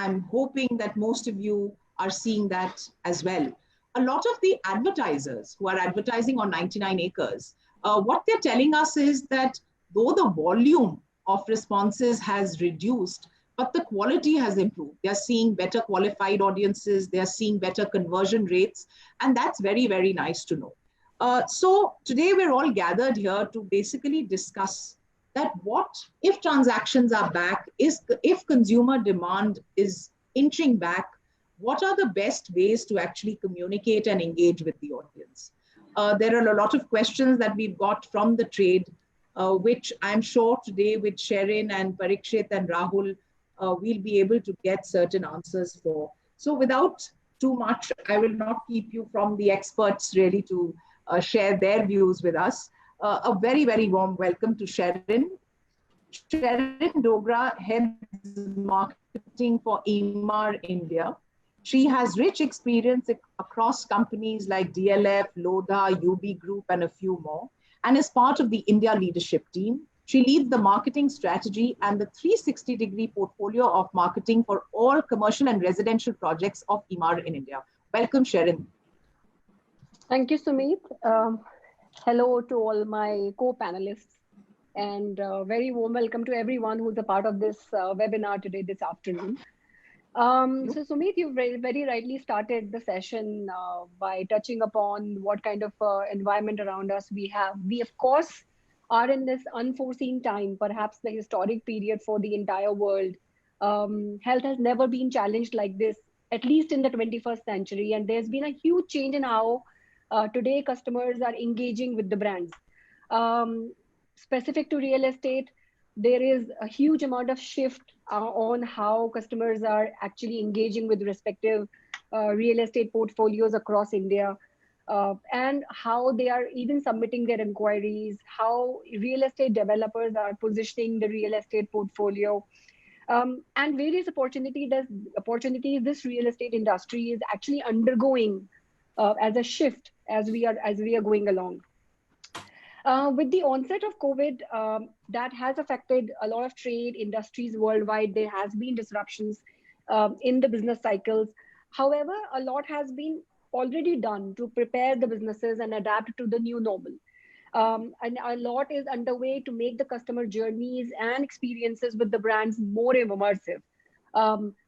I'm hoping that most of you are seeing that as well. A lot of the advertisers who are advertising on 99 acres, what they're telling us is that though the volume of responses has reduced, but the quality has improved. They're seeing better qualified audiences, they're seeing better conversion rates, and that's very, very nice to know. So today we're all gathered here to basically discuss that what if transactions are back, if consumer demand is inching back, what are the best ways to actually communicate and engage with the audience? There are a lot of questions that we've got from the trade, which I'm sure today with Sherin and Parikshit and Rahul, we'll be able to get certain answers for. So without too much, I will not keep you from the experts really to share their views with us. A very, very warm welcome to Sherin. Sherin Dogra heads marketing for Emaar India. She has rich experience across companies like DLF, Lodha, UB Group, and a few more, and is part of the India leadership team. She leads the marketing strategy and the 360-degree portfolio of marketing for all commercial and residential projects of Emaar in India. Welcome, Sherin. Thank you, Sumit. Hello to all my co-panelists, and very warm welcome to everyone who's a part of this webinar today, this afternoon. So Sumit, you very rightly started the session by touching upon what kind of environment around us we have. We, of course, are in this unforeseen time, perhaps the historic period for the entire world. Health has never been challenged like this, at least in the 21st century. And there's been a huge change in how today customers are engaging with the brands. Specific to real estate, there is a huge amount of shift on how customers are actually engaging with respective real estate portfolios across India, and how they are even submitting their inquiries, how real estate developers are positioning the real estate portfolio, and various opportunities this real estate industry is actually undergoing as a shift as we are going along. With the onset of COVID, that has affected a lot of trade industries worldwide. There has been disruptions in the business cycles. However, a lot has been already done to prepare the businesses and adapt to the new normal. And a lot is underway to make the customer journeys and experiences with the brands more immersive.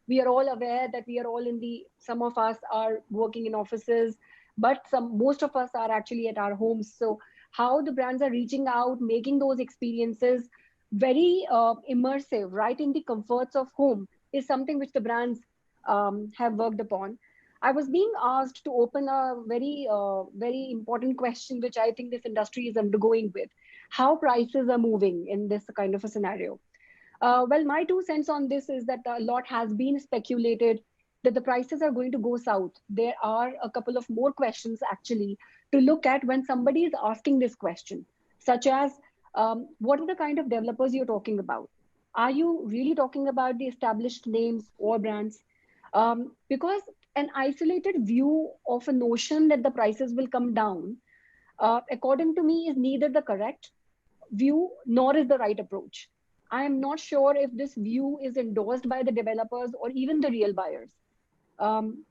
We are all aware that we are all some of us are working in offices, but most of us are actually at our homes. So how the brands are reaching out, making those experiences very immersive, right in the comforts of home, is something which the brands have worked upon. I was being asked to open a very important question, which I think this industry is undergoing with, how prices are moving in this kind of a scenario. Well, my 2 cents on this is that a lot has been speculated that the prices are going to go south. There are a couple of more questions actually to look at when somebody is asking this question, such as what are the kind of developers you're talking about? Are you really talking about the established names or brands? Because an isolated view of a notion that the prices will come down, according to me, is neither the correct view nor is the right approach. I am not sure if this view is endorsed by the developers or even the real buyers.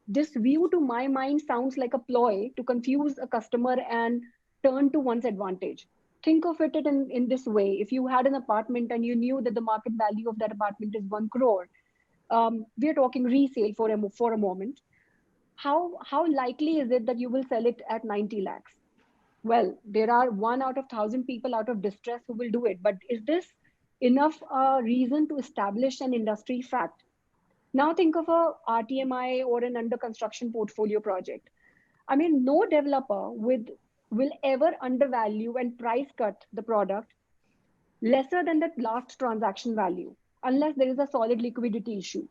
This view, to my mind, sounds like a ploy to confuse a customer and turn to one's advantage. Think of it in this way. If you had an apartment and you knew that the market value of that apartment is 1 crore, we're talking resale for a moment. How likely is it that you will sell it at 90 lakhs? Well, there are 1 out of 1,000 people out of distress who will do it. But is this enough reason to establish an industry fact? Now think of a RTMI or an under construction portfolio project. I mean, no developer will ever undervalue and price cut the product lesser than the last transaction value, unless there is a solid liquidity issue.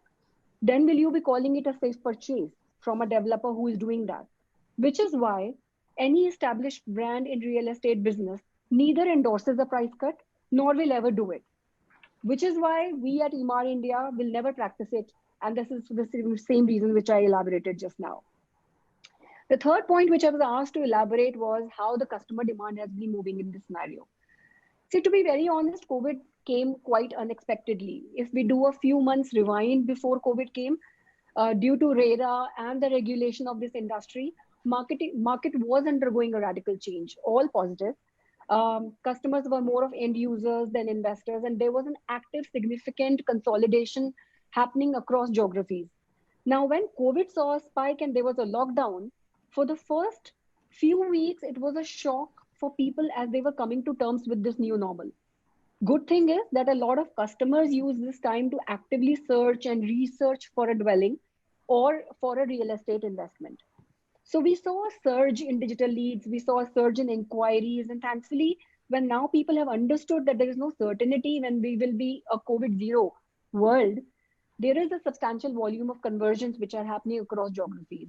Then will you be calling it a safe purchase from a developer who is doing that? Which is why any established brand in real estate business neither endorses a price cut nor will ever do it. Which is why we at Emaar India will never practice it. And this is the same reason which I elaborated just now. The third point which I was asked to elaborate was how the customer demand has been moving in this scenario. See, to be very honest, COVID came quite unexpectedly. If we do a few months rewind before COVID came, due to RERA and the regulation of this industry, market was undergoing a radical change, all positive. Customers were more of end users than investors, and there was an active, significant consolidation happening across geographies. Now, when COVID saw a spike and there was a lockdown, for the first few weeks, it was a shock for people as they were coming to terms with this new normal. Good thing is that a lot of customers use this time to actively search and research for a dwelling or for a real estate investment. So we saw a surge in digital leads, we saw a surge in inquiries, and thankfully, when now people have understood that there is no certainty when we will be a COVID zero world, there is a substantial volume of conversions which are happening across geographies.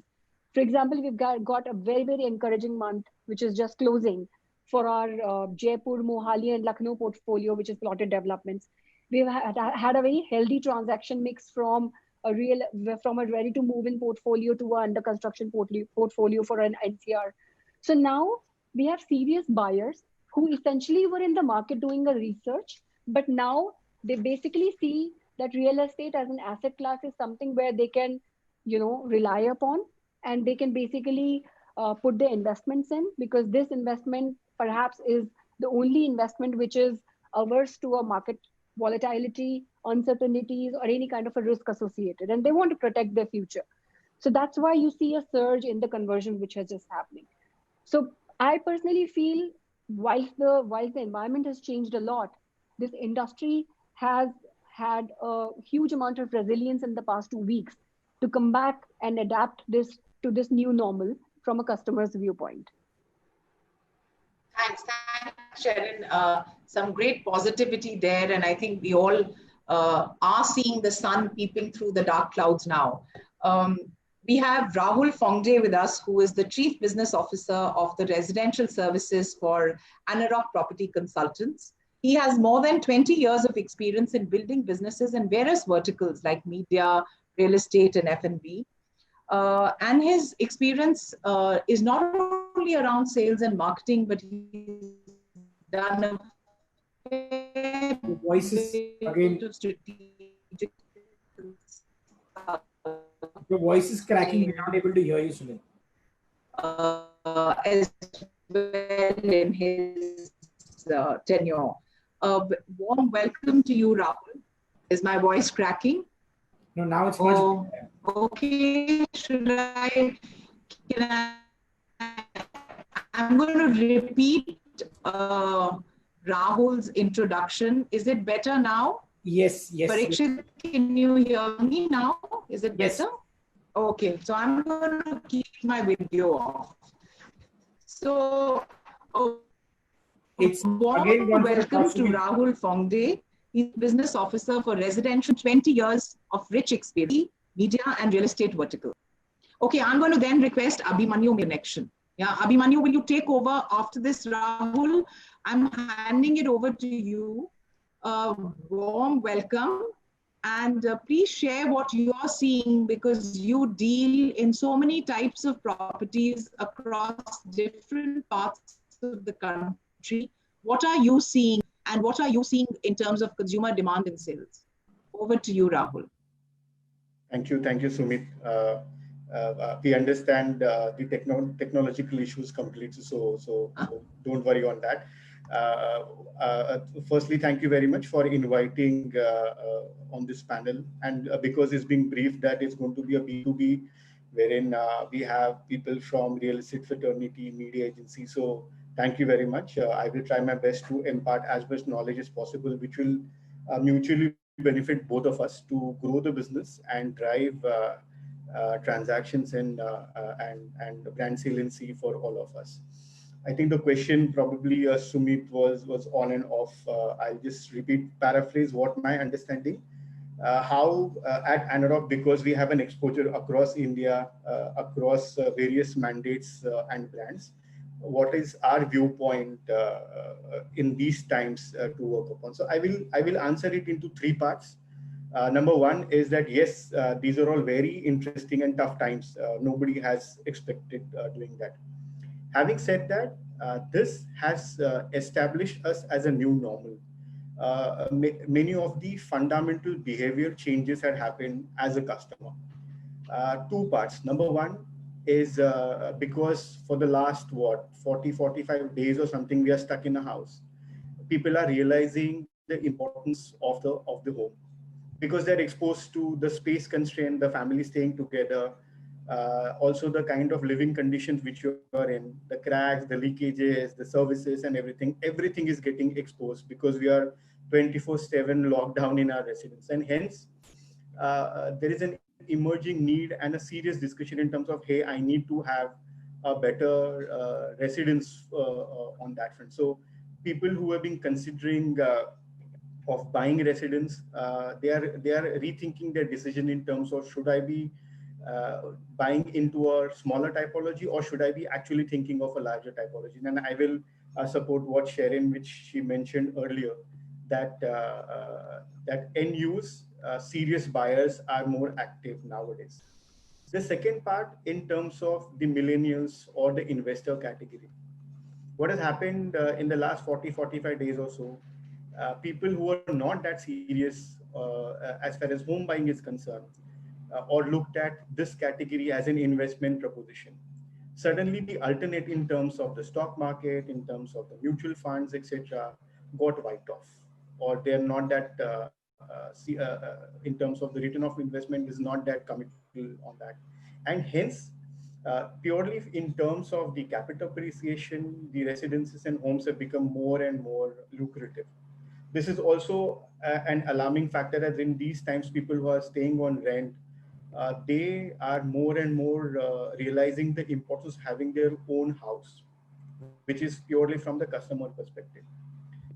For example, we've got a very, very encouraging month, which is just closing for our Jaipur, Mohali, and Lucknow portfolio, which is plotted developments. We've had a very healthy transaction mix from a ready to move in portfolio to an under construction portfolio for an NCR. So now we have serious buyers who essentially were in the market doing a research, but now they basically see that real estate as an asset class is something where they can, rely upon, and they can basically put their investments in, because this investment perhaps is the only investment which is averse to a market volatility, uncertainties, or any kind of a risk associated, and they want to protect their future. So that's why you see a surge in the conversion which has just happening. So I personally feel whilst the environment has changed a lot, this industry has had a huge amount of resilience in the past 2 weeks to come back and adapt this to this new normal from a customer's viewpoint. Thanks, Sharon. Some great positivity there, and I think we all are seeing the sun peeping through the dark clouds now. We have Rahul Phongde with us, who is the Chief Business Officer of the Residential Services for Anarock Property Consultants. He has more than 20 years of experience in building businesses in various verticals like media, real estate, and F&B. And his experience is not only around sales and marketing, but he's done a the voices again. Strategic. Your voice is cracking. We're not able to hear you, Sunil. As well in his tenure. Warm welcome to you, Rahul. Is my voice cracking? No, now it's much better. Okay. I'm going to repeat Rahul's introduction. Is it better now? Yes. Parikshit, can you hear me now? Is it better? Yes. Okay, so I'm going to keep my video off. So, it's welcome to Rahul Phongde. He's business officer for residential, 20 years of rich experience, media and real estate vertical. Okay, I'm going to then request Abhimanyu connection. Yeah, Abhimanyu, will you take over after this, Rahul? I'm handing it over to you. Warm welcome. And please share what you are seeing, because you deal in so many types of properties across different parts of the country. What are you seeing, and what are you seeing in terms of consumer demand and sales? Over to you, Rahul. Thank you, Sumit. We understand the technological issues completely, so don't worry on that. Firstly, thank you very much for inviting on this panel, and because it's being briefed that it's going to be a B2B, wherein we have people from real estate fraternity, media agency. So thank you very much. I will try my best to impart as much knowledge as possible, which will mutually benefit both of us to grow the business and drive transactions and brand saliency for all of us. I think the question probably Sumit was on and off. I'll just paraphrase what my understanding. How at Anarock, because we have an exposure across India, across various mandates and brands, what is our viewpoint in these times to work upon? So I will answer it into three parts. Number one is that yes, these are all very interesting and tough times. Nobody has expected doing that. Having said that, this has established us as a new normal. many of the fundamental behavior changes had happened as a customer. Two parts. Number one is because for the last 45 days or something, we are stuck in a house. People are realizing the importance of the home, because they're exposed to the space constraint, the family staying together, also the kind of living conditions which you are in, the cracks, the leakages, the services and everything is getting exposed because we are 24/7 locked down in our residence. And hence, there is an emerging need and a serious discussion in terms of, hey, I need to have a better residence on that front. So people who have been considering of buying residence, they are rethinking their decision in terms of, should I be buying into a smaller typology, or should I be actually thinking of a larger typology? And I will support what Sharon, which she mentioned earlier, that that end use serious buyers are more active nowadays. The second part, in terms of the millennials or the investor category, what has happened in the last 45 days or so, people who are not that serious as far as home buying is concerned, or looked at this category as an investment proposition, suddenly the alternate in terms of the stock market, in terms of the mutual funds, etc., got wiped off, or they're not that in terms of the return of investment is not that committal on that. And hence, purely in terms of the capital appreciation, the residences and homes have become more and more lucrative. This is also an alarming factor, as in these times, people who are staying on rent, they are more and more realizing the importance of having their own house, which is purely from the customer perspective.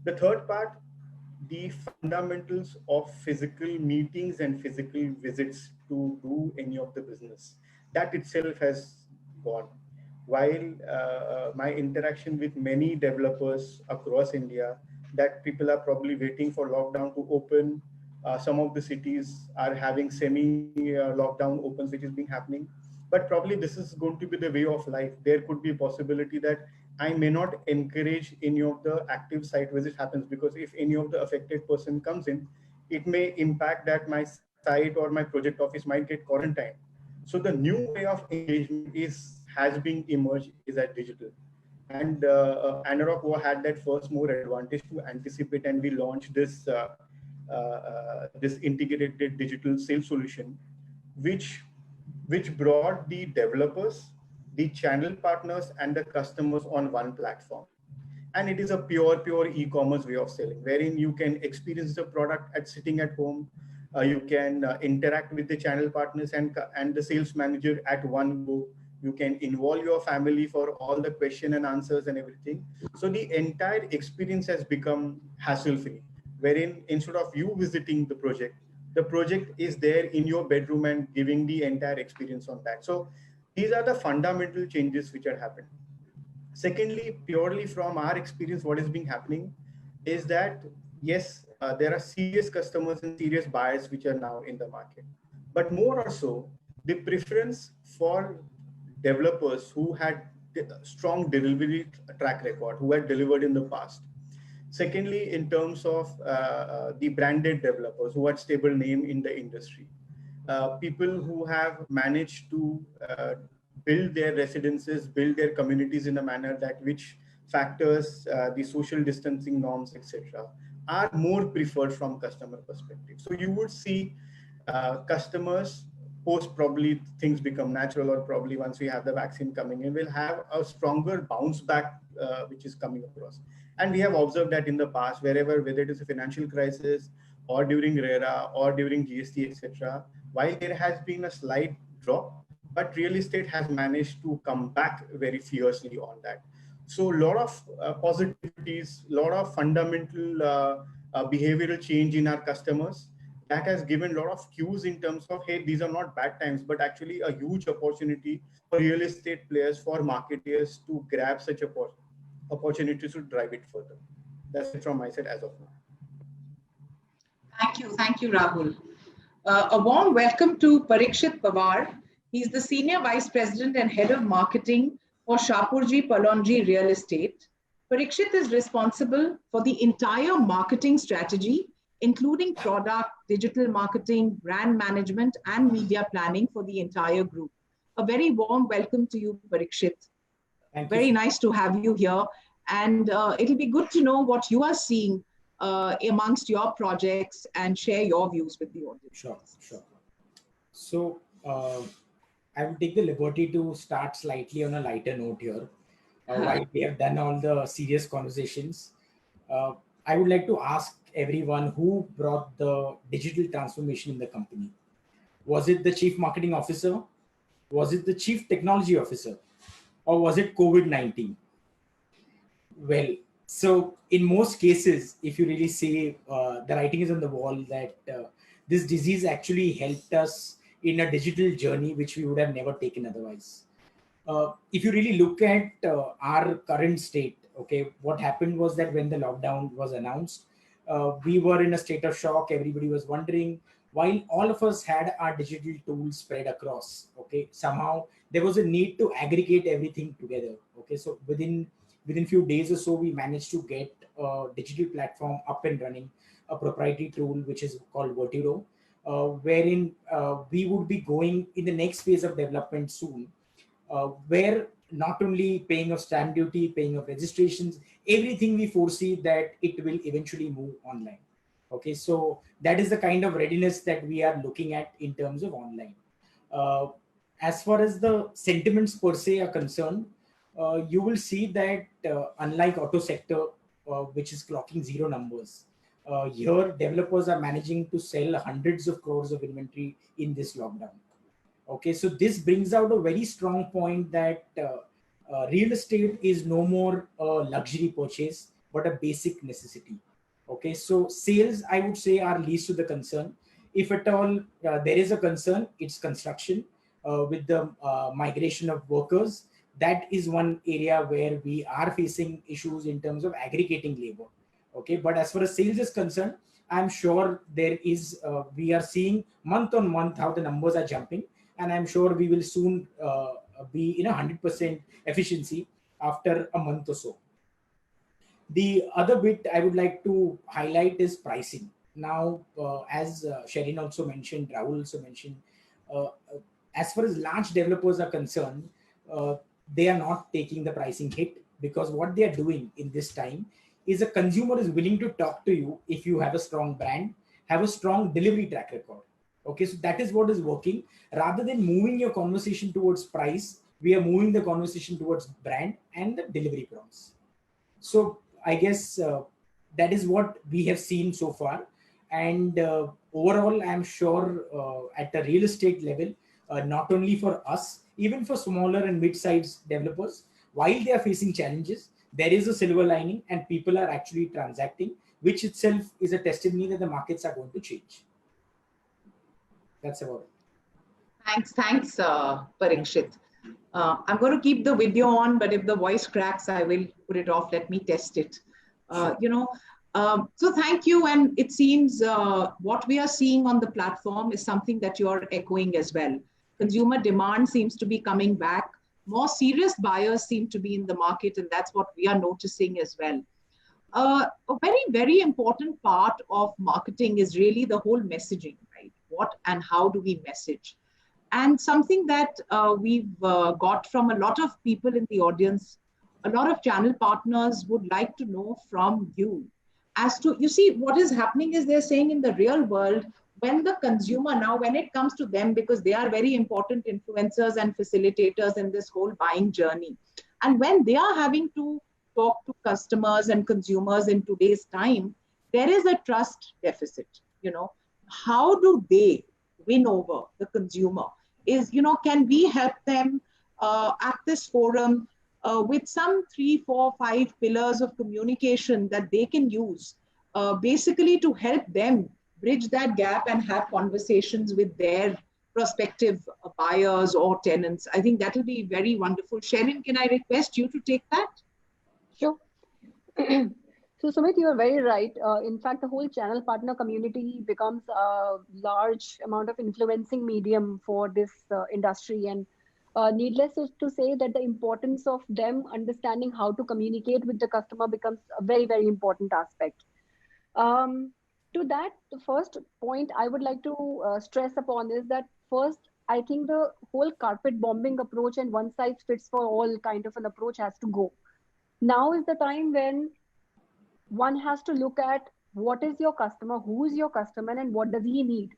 The third part, the fundamentals of physical meetings and physical visits to do any of the business, that itself has gone. While my interaction with many developers across India, that people are probably waiting for lockdown to open. Some of the cities are having semi-lockdown opens, which is being happening. But probably this is going to be the way of life. There could be a possibility that I may not encourage any of the active site visits happens, because if any of the affected person comes in, it may impact that my site or my project office might get quarantined. So the new way of engagement has been emerged is at digital. And Anurag had that first more advantage to anticipate, and we launched this this integrated digital sales solution, which brought the developers, the channel partners, and the customers on one platform. And it is a pure e-commerce way of selling, wherein you can experience the product at sitting at home. You can interact with the channel partners and the sales manager at one go. You can involve your family for all the question and answers and everything. So the entire experience has become hassle-free, wherein instead of you visiting the project is there in your bedroom and giving the entire experience on that. So these are the fundamental changes which are happening. Secondly, purely from our experience, what is being happening is that, yes, there are serious customers and serious buyers which are now in the market. But more or so, the preference for developers who had strong delivery track record, who had delivered in the past. Secondly, in terms of the branded developers who had stable name in the industry. People who have managed to build their residences, build their communities in a manner that which factors the social distancing norms, etc., are more preferred from customer perspective. So you would see customers post probably things become natural, or probably once we have the vaccine coming in, we'll have a stronger bounce back which is coming across. And we have observed that in the past, whether it is a financial crisis or during RERA or during GST, etc., while there has been a slight drop, but real estate has managed to come back very fiercely on that. So a lot of positivities, a lot of fundamental behavioral change in our customers, that has given a lot of cues in terms of, hey, these are not bad times, but actually a huge opportunity for real estate players, for marketers to grab such opportunities to drive it further. That's it from my side as of now. Thank you, Rahul. A warm welcome to Parikshit Pawar. He's the Senior Vice President and Head of Marketing for Shapoorji Pallonji Real Estate. Parikshit is responsible for the entire marketing strategy, including product, digital marketing, brand management, and media planning for the entire group. A very warm welcome to you, Parikshit. Thank you. Very nice to have you here. And it'll be good to know what you are seeing amongst your projects and share your views with the audience. Sure. So I will take the liberty to start slightly on a lighter note here. While we have done all the serious conversations, I would like to ask everyone who brought the digital transformation in the company. Was it the chief marketing officer? Was it the chief technology officer? Or was it COVID-19? Well, so in most cases, if you really say the writing is on the wall that this disease actually helped us in a digital journey, which we would have never taken otherwise. If you really look at our current state, okay, what happened was that when the lockdown was announced, we were in a state of shock. Everybody was wondering, while all of us had our digital tools spread across, okay, somehow there was a need to aggregate everything together. Okay, so within few days or so, we managed to get a digital platform up and running, a proprietary tool which is called Vertiro, wherein we would be going in the next phase of development soon. Where not only paying of stamp duty, paying of registrations, everything we foresee that it will eventually move online. Okay, so that is the kind of readiness that we are looking at in terms of online. As far as the sentiments per se are concerned, you will see that unlike auto sector, which is clocking zero numbers, here developers are managing to sell hundreds of crores of inventory in this lockdown. Okay, so this brings out a very strong point that real estate is no more a luxury purchase, but a basic necessity. Okay, so sales, I would say, are least to the concern. If at all there is a concern, it's construction with the migration of workers. That is one area where we are facing issues in terms of aggregating labor. Okay, but as far as sales is concerned, I'm sure there is, we are seeing month on month how the numbers are jumping. And I'm sure we will soon be in 100% efficiency after a month or so. The other bit I would like to highlight is pricing. Now, as Sherin also mentioned, Rahul also mentioned, as far as large developers are concerned, they are not taking the pricing hit, because what they are doing in this time is a consumer is willing to talk to you if you have a strong brand, have a strong delivery track record. Okay, so that is what is working. Rather than moving your conversation towards price, we are moving the conversation towards brand and the delivery promise. So I guess that is what we have seen so far. And overall, I'm sure at the real estate level, not only for us, even for smaller and mid-sized developers, while they are facing challenges, there is a silver lining and people are actually transacting, which itself is a testimony that the markets are going to change. That's about it. Thanks, Parikshit. I'm going to keep the video on, but if the voice cracks, I will put it off. Let me test it. So thank you. And it seems what we are seeing on the platform is something that you're echoing as well. Consumer demand seems to be coming back. More serious buyers seem to be in the market, and that's what we are noticing as well. A very, very important part of marketing is really the whole messaging, right? What and how do we message? And something that we've got from a lot of people in the audience, a lot of channel partners would like to know from you as to, you see, what is happening is they're saying in the real world, when the consumer now, when it comes to them, because they are very important influencers and facilitators in this whole buying journey. And when they are having to talk to customers and consumers in today's time, there is a trust deficit. How do they win over the consumer? Can we help them at this forum with some 3, 4, 5 pillars of communication that they can use basically to help them bridge that gap and have conversations with their prospective buyers or tenants? I think that will be very wonderful. Sherin, can I request you to take that? Sure. So Sumit, you are very right. In fact, the whole channel partner community becomes a large amount of influencing medium for this industry. And Needless to say that the importance of them understanding how to communicate with the customer becomes a very, very important aspect. Um, to that, the first point I would like to stress upon is that first, I think the whole carpet bombing approach and one size fits for all kind of an approach has to go. Now is the time when one has to look at what is your customer, who is your customer, and what does he need.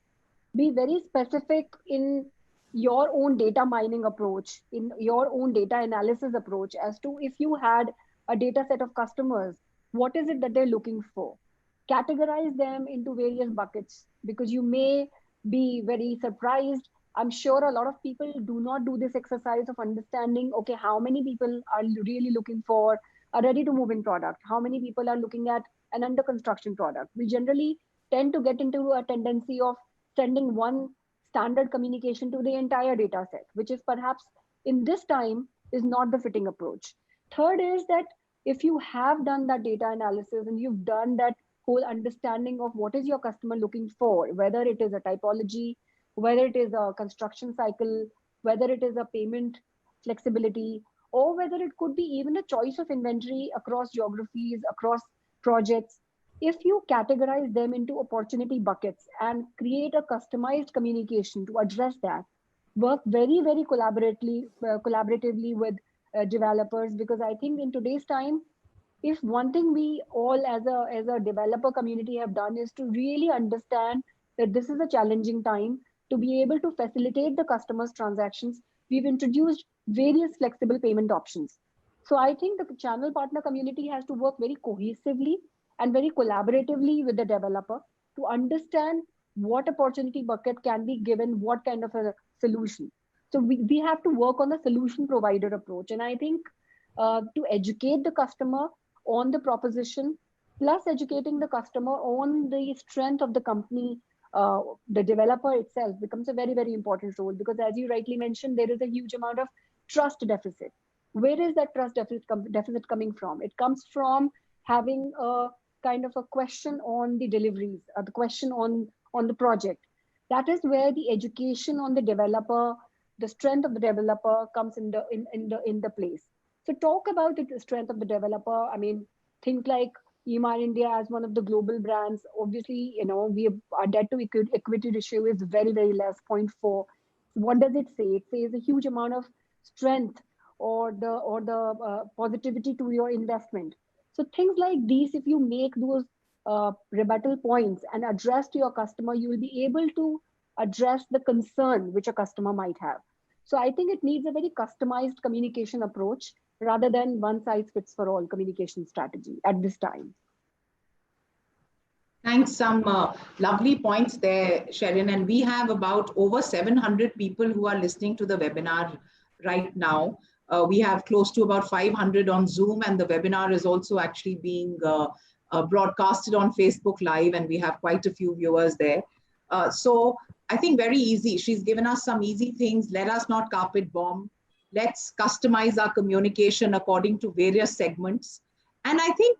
Be very specific in your own data mining approach, in your own data analysis approach, as to if you had a data set of customers, what is it that they're looking for? Categorize them into various buckets, because you may be very surprised. I'm sure a lot of people do not do this exercise of understanding, okay, how many people are really looking for a ready to move in product? How many people are looking at an under construction product? We generally tend to get into a tendency of sending one standard communication to the entire data set, which is perhaps in this time is not the fitting approach. Third is that if you have done that data analysis and you've done that whole understanding of what is your customer looking for, whether it is a typology, whether it is a construction cycle, whether it is a payment flexibility, or whether it could be even a choice of inventory across geographies, across projects. If you categorize them into opportunity buckets and create a customized communication to address that, work very, very collaboratively with developers, because I think in today's time, if one thing we all as a developer community have done is to really understand that this is a challenging time. To be able to facilitate the customer's transactions, we've introduced various flexible payment options. So I think the channel partner community has to work very cohesively and very collaboratively with the developer to understand what opportunity bucket can be given what kind of a solution. So we have to work on the solution provider approach. And I think to educate the customer on the proposition, plus educating the customer on the strength of the company, the developer itself becomes a very, very important role, because as you rightly mentioned, there is a huge amount of trust deficit. Where is that trust deficit coming from? It comes from having a kind of a question on the deliveries, the question on the project. That is where the education on the developer, the strength of the developer comes in the place. So talk about the strength of the developer. I mean, think like Emaar India as one of the global brands. Obviously, our debt to equity ratio is very, very less, 0.4. What does it say? It says a huge amount of strength or the positivity to your investment. So things like these, if you make those rebuttal points and address to your customer, you will be able to address the concern which a customer might have. So I think it needs a very customized communication approach rather than one size fits for all communication strategy at this time. Thanks. Some lovely points there, Sherin. And we have about over 700 people who are listening to the webinar right now. We have close to about 500 on Zoom, and the webinar is also actually being broadcasted on Facebook Live, and we have quite a few viewers there. So I think very easy. She's given us some easy things. Let us not carpet bomb. Let's customize our communication according to various segments. And I think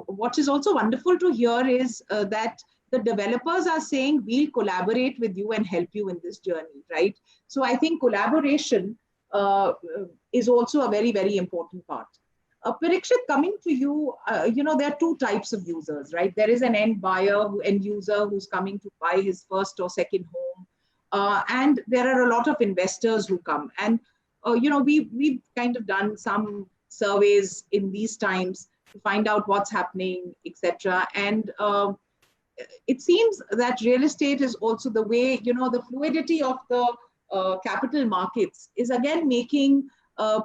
what is also wonderful to hear is that the developers are saying, we'll collaborate with you and help you in this journey, right? So I think collaboration is also a very, very important part. Parikshit, coming to you, there are two types of users, right? There is an end buyer, end user who's coming to buy his first or second home. And there are a lot of investors who come. And, we've kind of done some surveys in these times to find out what's happening, etc. And it seems that real estate is also the way, the fluidity of the capital markets is again making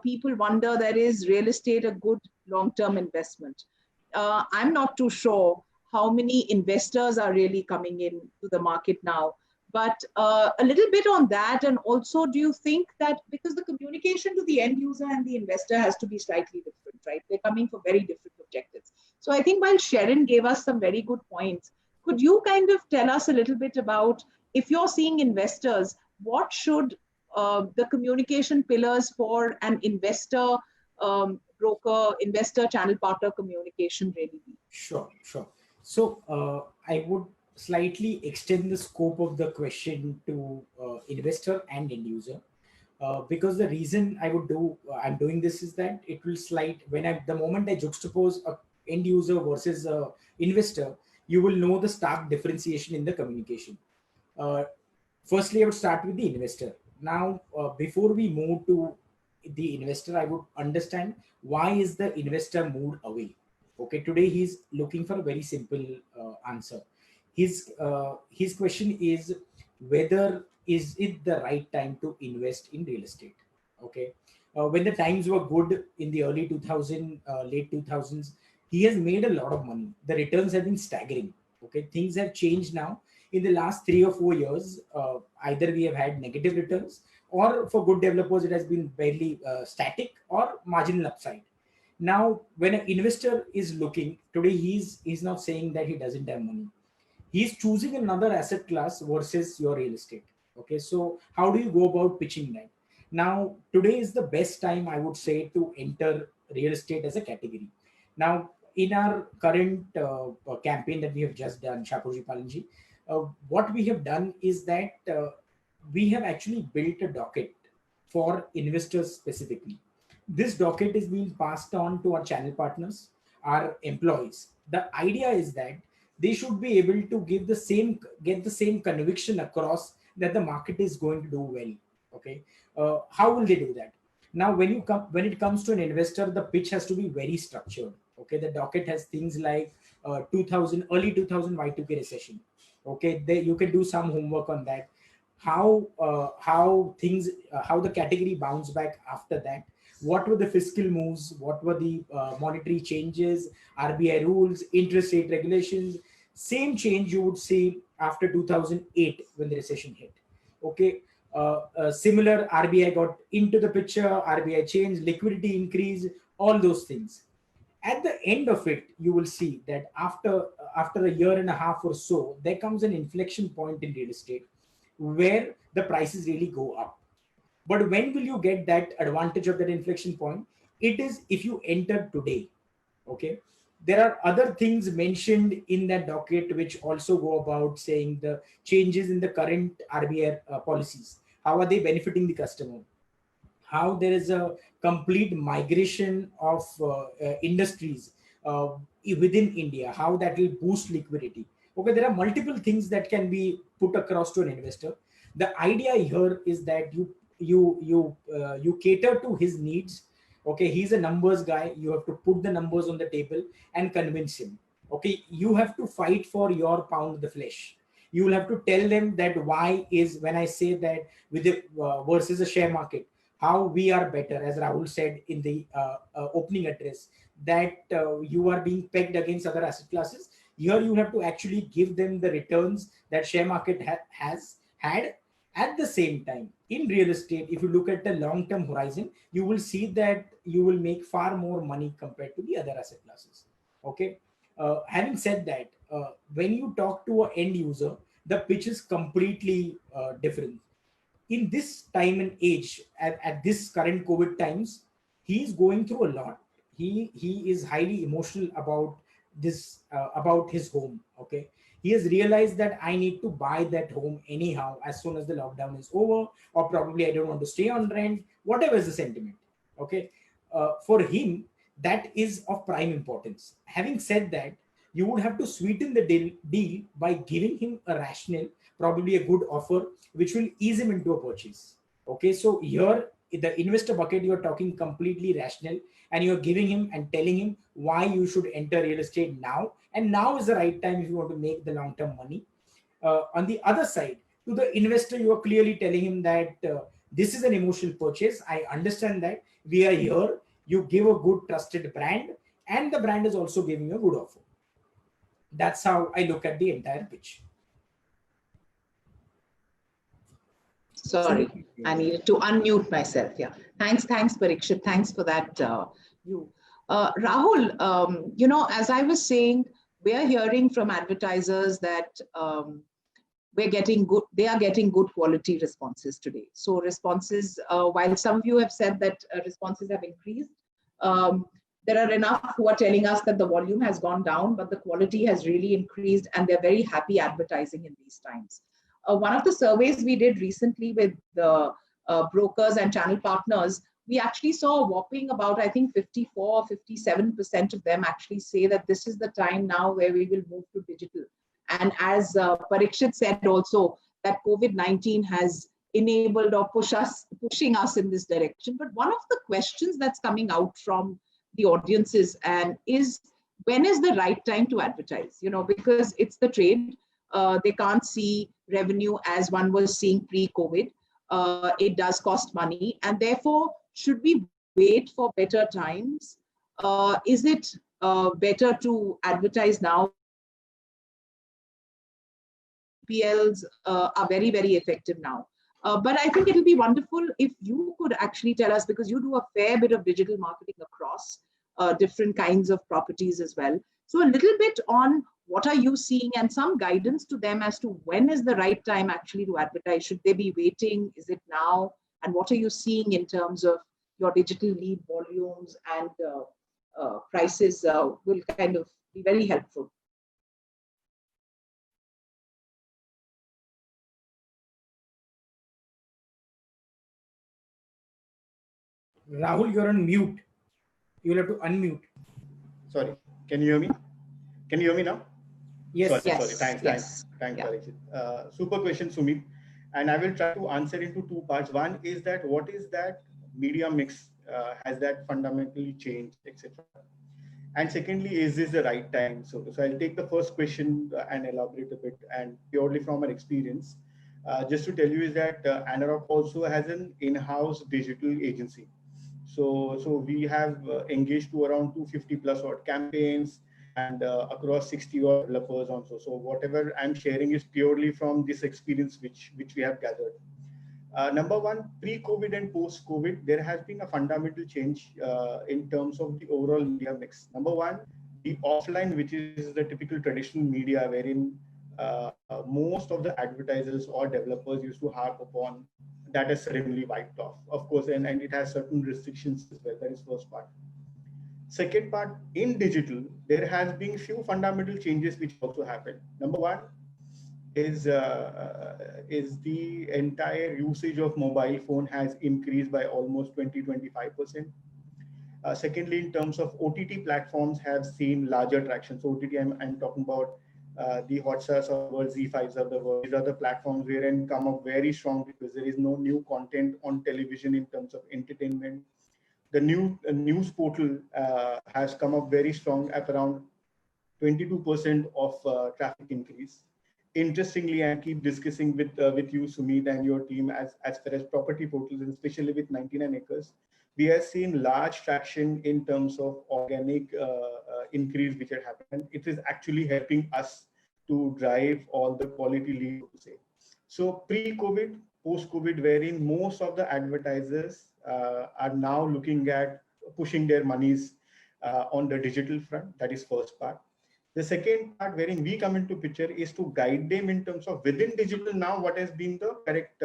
people wonder, that is real estate a good long-term investment? I'm not too sure how many investors are really coming in to the market now, but a little bit on that. And also, do you think that because the communication to the end user and the investor has to be slightly different, right? They're coming for very different objectives. So I think while Sherin gave us some very good points, could you kind of tell us a little bit about, if you're seeing investors, what should the communication pillars for an investor, broker, investor channel partner communication really be? Sure. So I would slightly extend the scope of the question to investor and end user. Because the reason I'm doing this is that it will slide the moment I juxtapose a end user versus a investor, you will know the stark differentiation in the communication. Firstly, I would start with the investor. Now, before we move to the investor, I would understand why is the investor moved away. Okay, today he's looking for a very simple answer. His question is whether is it the right time to invest in real estate. Okay, when the times were good in the early 2000s, late 2000s, he has made a lot of money. The returns have been staggering. Okay, things have changed now. In the last 3 or 4 years, either we have had negative returns, or for good developers, it has been barely static or marginal upside. Now, when an investor is looking today, he's not saying that he doesn't have money. He's choosing another asset class versus your real estate. Okay, so how do you go about pitching that? Now, today is the best time, I would say, to enter real estate as a category. Now, in our current campaign that we have just done, Shapoorji Palanji, what we have done is that we have actually built a docket for investors specifically. This docket is being passed on to our channel partners, our employees. The idea is that they should be able to get the same conviction across that the market is going to do well. Okay, how will they do that? Now, when it comes to an investor, the pitch has to be very structured. Okay, the docket has things like 2000 early 2000 Y2K recession. Okay, you can do some homework on that. How the category bounced back after that. What were the fiscal moves? What were the monetary changes, RBI rules, interest rate regulations? Same change you would see after 2008 when the recession hit. Okay, similar, RBI got into the picture, RBI changed, liquidity increase, all those things. At the end of it, you will see that after a year and a half or so, there comes an inflection point in real estate where the prices really go up. But when will you get that advantage of that inflection point? It is if you enter today. Okay, there are other things mentioned in that docket which also go about saying the changes in the current RBI policies. How are they benefiting the customer? How there is a complete migration of industries within India, how that will boost liquidity. Okay, there are multiple things that can be put across to an investor. The idea here is that you cater to his needs. Okay, he's a numbers guy. You have to put the numbers on the table and convince him. Okay, you have to fight for your pound of the flesh. You will have to tell them that why is when I say that with the versus a share market, how we are better, as Rahul said in the opening address, that you are being pegged against other asset classes. Here you have to actually give them the returns that share market has had. At the same time, in real estate, if you look at the long-term horizon, you will see that you will make far more money compared to the other asset classes. Okay. Having said that, when you talk to an end user, the pitch is completely different. In this time and age, at this current COVID times, he's going through a lot. He is highly emotional about this, about his home. Okay, he has realized that I need to buy that home anyhow as soon as the lockdown is over, or probably I don't want to stay on rent, whatever is the sentiment. Okay, for him, that is of prime importance. Having said that, you would have to sweeten the deal by giving him a rationale, probably a good offer, which will ease him into a purchase. Okay, so here, in the investor bucket, you're talking completely rational, and you're giving him and telling him why you should enter real estate now. And now is the right time if you want to make the long-term money. On the other side, to the investor, you are clearly telling him that this is an emotional purchase. I understand that we are here. You give a good trusted brand, and the brand is also giving you a good offer. That's how I look at the entire pitch. Sorry, I needed to unmute myself. Yeah, thanks, Parikshit. Thanks for that. Rahul, you know, as I was saying, we are hearing from advertisers that they are getting good quality responses today. So responses, while some of you have said that responses have increased, there are enough who are telling us that the volume has gone down, but the quality has really increased, and they're very happy advertising in these times. One of the surveys we did recently with the brokers and channel partners, we actually saw a whopping about, I think, 54 or 57% of them actually say that this is the time now where we will move to digital. And as Parikshit said also, that COVID-19 has enabled or pushing us in this direction. But one of the questions that's coming out from the audiences and is, when is the right time to advertise? Because it's the trade. They can't see revenue as one was seeing pre-COVID. It does cost money, and therefore, should we wait for better times? Is it better to advertise now? PLs are very, very effective now. But I think it'll be wonderful if you could actually tell us, because you do a fair bit of digital marketing across different kinds of properties as well. So a little bit on what are you seeing and some guidance to them as to when is the right time actually to advertise? Should they be waiting? Is it now? And what are you seeing in terms of your digital lead volumes and prices will kind of be very helpful. Rahul, you're on mute. You'll have to unmute. Sorry, can you hear me? Can you hear me now? Yes. Sorry. Thanks, Yeah. Parikshit. Super question, Sumit. And I will try to answer into two parts. One is that what is that media mix? Has that fundamentally changed, etc.? And secondly, is this the right time? So I'll take the first question and elaborate a bit, and purely from our experience. Just to tell you is that ANAROCK also has an in-house digital agency. So we have engaged to around 250 plus odd campaigns and across 60 odd developers also. So whatever I'm sharing is purely from this experience which we have gathered. Number one, pre-COVID and post-COVID, there has been a fundamental change in terms of the overall media mix. Number one, the offline, which is the typical traditional media, wherein most of the advertisers or developers used to harp upon, that is suddenly wiped off, of course, and it has certain restrictions as well. That is first part. Second part, in digital, there has been few fundamental changes which also happened. Number one is the entire usage of mobile phone has increased by almost 20-25%. Secondly, in terms of OTT platforms have seen larger traction. So OTT, I'm talking about the Hotstars of the world, Z5s of the world. These are the platforms wherein come up very strong because there is no new content on television in terms of entertainment. The new news portal has come up very strong at around 22% of traffic increase. Interestingly, I keep discussing with you, Sumit, and your team as far as property portals, and especially with 99 acres, we have seen large traction in terms of organic increase which had happened. It is actually helping us to drive all the quality leads, to say. So pre-COVID, post-COVID, wherein most of the advertisers are now looking at pushing their monies on the digital front. That is first part. The second part wherein we come into picture is to guide them in terms of within digital now what has been the correct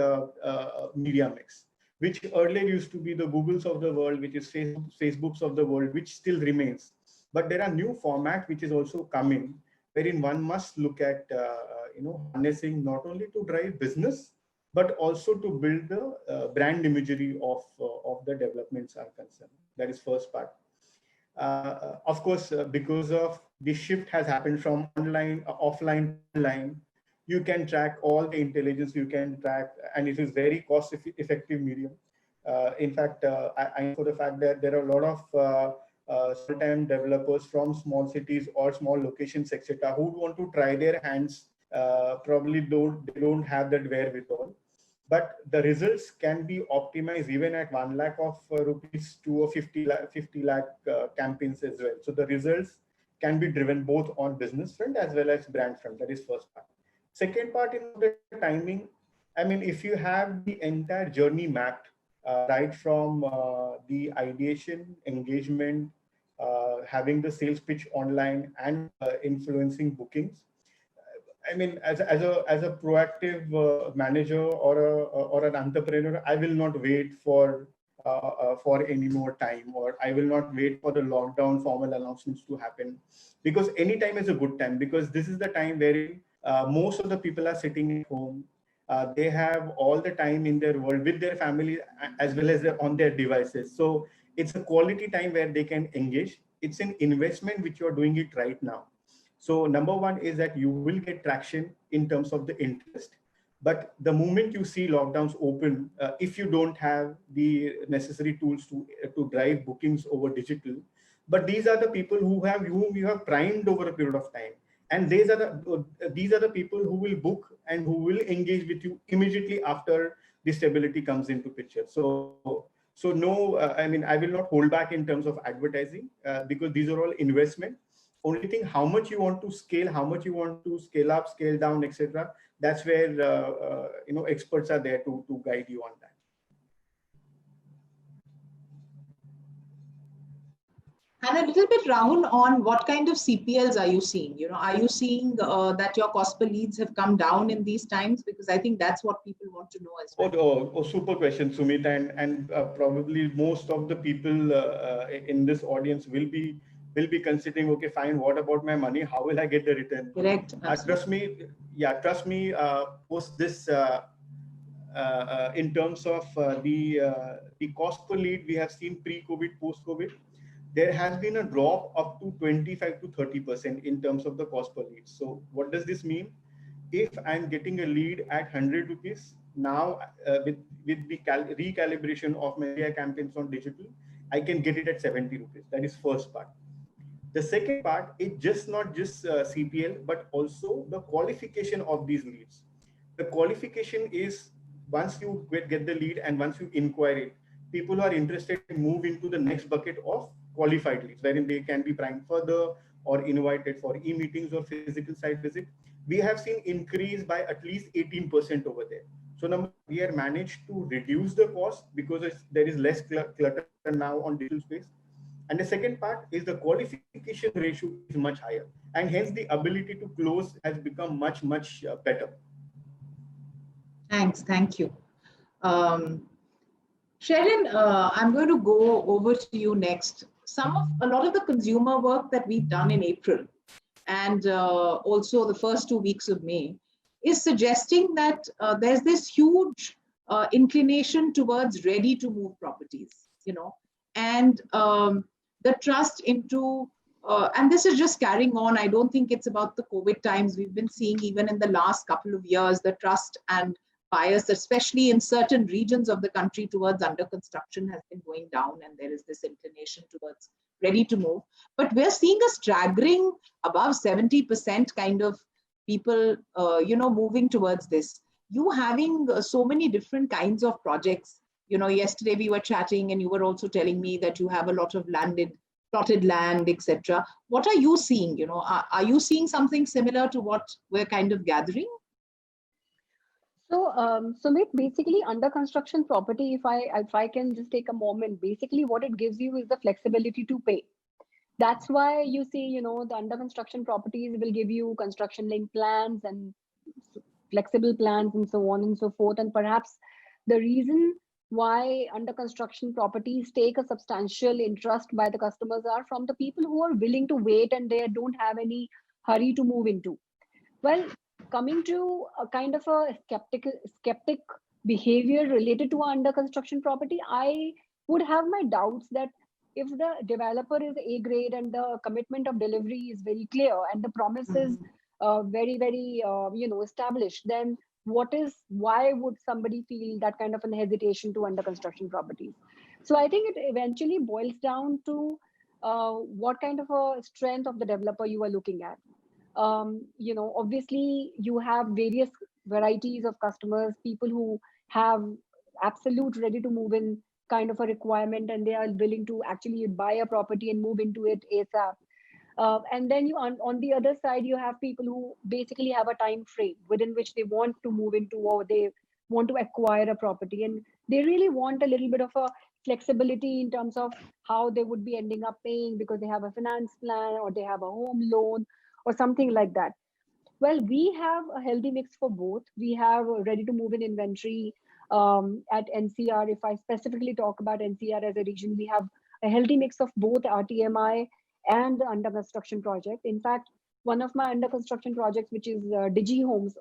media mix, which earlier used to be the Googles of the world, which is Facebooks of the world, which still remains. But there are new format which is also coming, wherein one must look at harnessing not only to drive business, but also to build the brand imagery of the developments are concerned. That is first part. Of course, because of the shift has happened from offline to online, you can track all the intelligence, you can track, and it is very cost effective medium. In fact, I know for the fact that there are a lot of small-time developers from small cities or small locations, etc., who want to try their hands, probably they don't have that wherewithal. But the results can be optimized even at 1 lakh of rupees to a 50 lakh campaigns as well. So the results can be driven both on business front as well as brand front. That is first part. Second part in the timing, I mean, if you have the entire journey mapped, right from the ideation, engagement, having the sales pitch online and influencing bookings, I mean, as a proactive manager or an entrepreneur, I will not wait for any more time, or I will not wait for the lockdown formal announcements to happen, because any time is a good time, because this is the time where most of the people are sitting at home. They have all the time in their world with their family as well as on their devices. So it's a quality time where they can engage. It's an investment which you are doing it right now. So number one is that you will get traction in terms of the interest. But the moment you see lockdowns open, if you don't have the necessary tools to drive bookings over digital, but these are the people whom you have primed over a period of time, and these are the people who will book and who will engage with you immediately after the stability comes into picture. So no, I mean, I will not hold back in terms of advertising because these are all investment. Only thing, how much you want to scale, how much you want to scale up, scale down, etc. That's where experts are there to guide you on that. And a little bit, Rahul, on what kind of CPLs are you seeing? Are you seeing that your cost per leads have come down in these times? Because I think that's what people want to know as well. Oh, super question, Sumit, and probably most of the people in this audience will be considering, okay, fine, what about my money? How will I get the return? Correct. Trust me. Post this, in terms of the cost per lead, we have seen pre-COVID, post-COVID, there has been a drop up to 25 to 30% in terms of the cost per lead. So what does this mean? If I'm getting a lead at 100 rupees, now with the recalibration of my media campaigns on digital, I can get it at 70 rupees. That is first part. The second part is not just CPL, but also the qualification of these leads. The qualification is once you get the lead and once you inquire it, people are interested to move into the next bucket of qualified leads, wherein they can be primed further or invited for e-meetings or physical site visit. We have seen increase by at least 18% over there. So now we have managed to reduce the cost because there is less clutter now on digital space. And the second part is the qualification ratio is much higher, and hence the ability to close has become much better. Thanks. Thank you. Sharon, I'm going to go over to you next. A lot of the consumer work that we've done in April and also the first 2 weeks of May is suggesting that there's this huge inclination towards ready to move properties, and the trust into, and this is just carrying on. I don't think it's about the COVID times. We've been seeing even in the last couple of years, the trust and bias, especially in certain regions of the country towards under construction, has been going down, and there is this inclination towards ready to move. But we're seeing a staggering above 70% kind of people, moving towards this. You having so many different kinds of projects. Yesterday we were chatting, and you were also telling me that you have a lot of plotted land, etc. What are you seeing? Are you seeing something similar to what we're kind of gathering? So, Sumit, basically under construction property, if I can just take a moment, basically what it gives you is the flexibility to pay. That's why you see, the under construction properties will give you construction link plans and flexible plans and so on and so forth. And perhaps the reason why under construction properties take a substantial interest by the customers are from the people who are willing to wait and they don't have any hurry to move into. Well, coming to a kind of a skeptic behavior related to under construction property, I would have my doubts that if the developer is A grade and the commitment of delivery is very clear and the promise is very, very, established, then why would somebody feel that kind of an hesitation to under construction properties? So I think it eventually boils down to what kind of a strength of the developer you are looking at. Obviously you have various varieties of customers, people who have absolute ready to move in kind of a requirement and they are willing to actually buy a property and move into it ASAP. And then on the other side, you have people who basically have a time frame within which they want to move into or they want to acquire a property. And they really want a little bit of a flexibility in terms of how they would be ending up paying because they have a finance plan or they have a home loan or something like that. Well, we have a healthy mix for both. We have a ready to move in inventory at NCR. If I specifically talk about NCR as a region, we have a healthy mix of both RTMI and the under construction project. In fact, one of my under construction projects, which is Digi Homes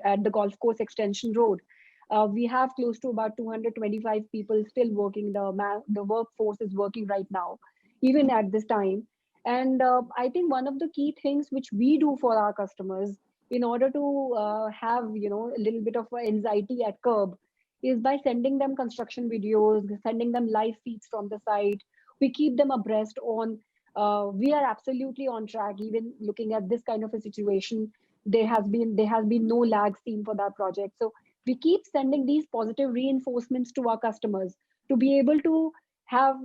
at the Golf Course Extension Road. We have close to about 225 people still working. The workforce is working right now, even at this time. And I think one of the key things which we do for our customers in order to have a little bit of anxiety at curb is by sending them construction videos, sending them live feeds from the site. We keep them abreast on. We are absolutely on track. Even looking at this kind of a situation, there has been no lag seen for that project. So we keep sending these positive reinforcements to our customers to be able to have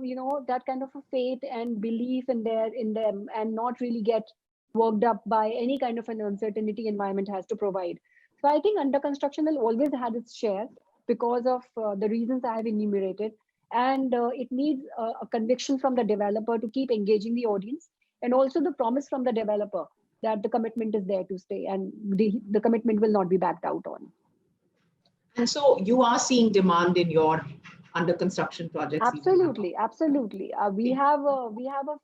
that kind of a faith and belief in them, and not really get worked up by any kind of an uncertainty environment has to provide. So I think under construction will always had its share because of the reasons I have enumerated, and it needs a conviction from the developer to keep engaging the audience, and also the promise from the developer that the commitment is there to stay, and the commitment will not be backed out on. And so you are seeing demand in your under construction projects? Absolutely. We have a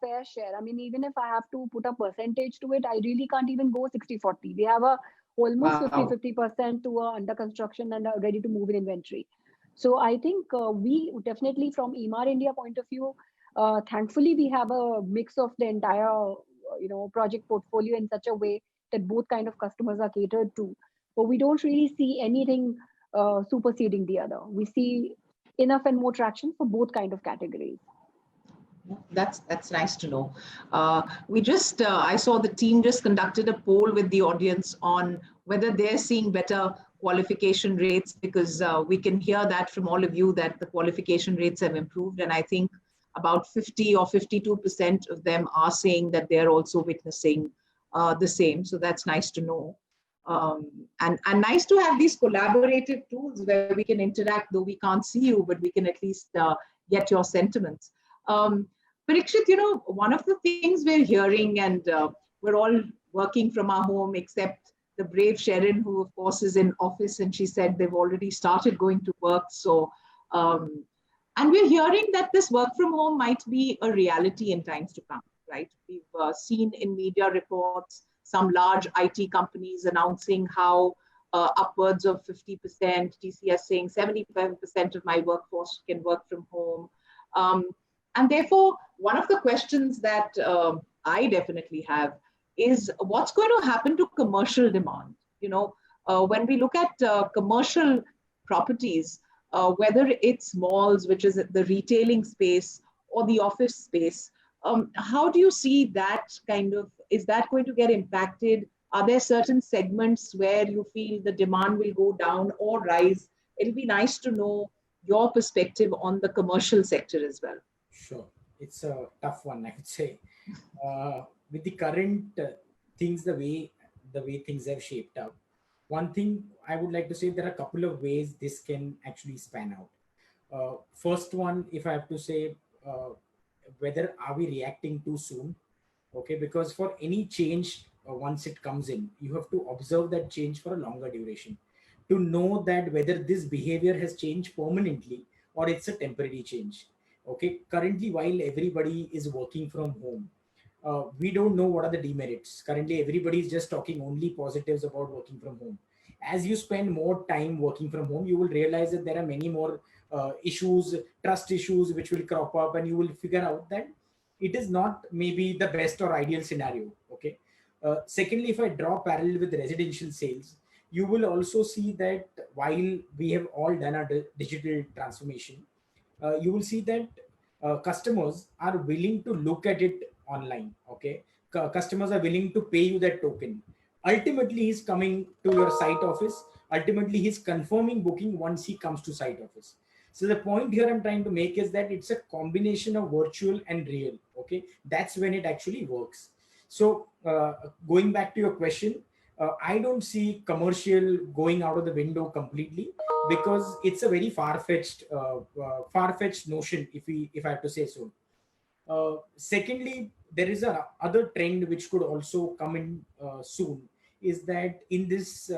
fair share. I mean, even if I have to put a percentage to it, I really can't even go 60-40. We have almost 50% to under construction and ready to move in inventory. So I think we definitely, from Emaar India point of view, thankfully we have a mix of the entire project portfolio in such a way that both kind of customers are catered to. But we don't really see anything superseding the other. We see enough and more traction for both kind of categories. That's nice to know. I saw the team just conducted a poll with the audience on whether they're seeing better qualification rates, because we can hear that from all of you that the qualification rates have improved, and I think about 50 or 52% of them are saying that they're also witnessing the same. So that's nice to know. And nice to have these collaborative tools where we can interact, though we can't see you, but we can at least get your sentiments. Parikshit, one of the things we're hearing, and we're all working from our home, except the brave Sharon, who of course is in office, and she said they've already started going to work. So, and we're hearing that this work from home might be a reality in times to come, right? We've seen in media reports some large IT companies announcing how upwards of 50%, TCS saying 75% of my workforce can work from home. And therefore, one of the questions that I definitely have is what's going to happen to commercial demand? When we look at commercial properties, whether it's malls, which is the retailing space, or the office space, how do you see that is that going to get impacted? Are there certain segments where you feel the demand will go down or rise? It'll be nice to know your perspective on the commercial sector as well. Sure. It's a tough one, I would say. With the current things, the way things have shaped up, one thing I would like to say, there are a couple of ways this can actually span out. First one, if I have to say, whether are we reacting too soon? Okay, because for any change, once it comes in, you have to observe that change for a longer duration to know that whether this behavior has changed permanently or it's a temporary change. Okay, currently, while everybody is working from home, we don't know what are the demerits. Currently, everybody is just talking only positives about working from home. As you spend more time working from home, you will realize that there are many more issues, trust issues, which will crop up, and you will figure out that it is not maybe the best or ideal scenario. Okay. Secondly, if I draw parallel with residential sales, you will also see that while we have all done our digital transformation, you will see that customers are willing to look at it online. Okay, customers are willing to pay you that token. Ultimately, he's coming to your site office. Ultimately, he's confirming booking once he comes to site office. So the point here I'm trying to make is that it's a combination of virtual and real. Okay, that's when it actually works. So going back to your question, I don't see commercial going out of the window completely, because it's a very far-fetched notion, if I have to say so. Secondly, there is a other trend which could also come in soon, is that in this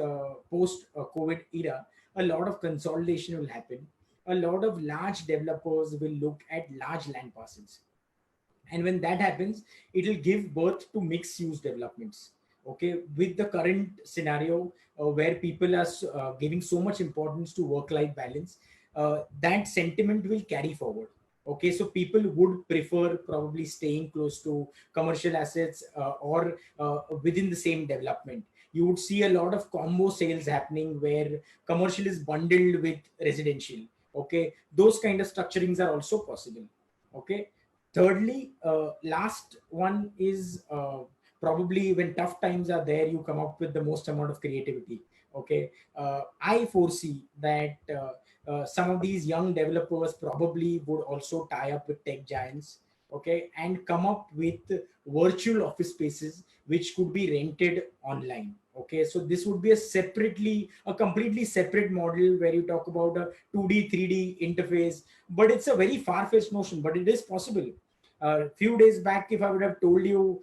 post-COVID era, a lot of consolidation will happen. A lot of large developers will look at large land parcels. And when that happens, it will give birth to mixed use developments. Okay, with the current scenario where people are giving so much importance to work-life balance, that sentiment will carry forward. Okay, so people would prefer probably staying close to commercial assets or within the same development. You would see a lot of combo sales happening where commercial is bundled with residential. Okay, those kind of structurings are also possible. Okay, thirdly, last one is probably when tough times are there, you come up with the most amount of creativity. Okay, I foresee that some of these young developers probably would also tie up with tech giants, okay, and come up with virtual office spaces which could be rented online. Okay, so this would be a completely separate model where you talk about a 2D 3D interface, but it's a very far-fetched notion, but it is possible. A few days back, if I would have told you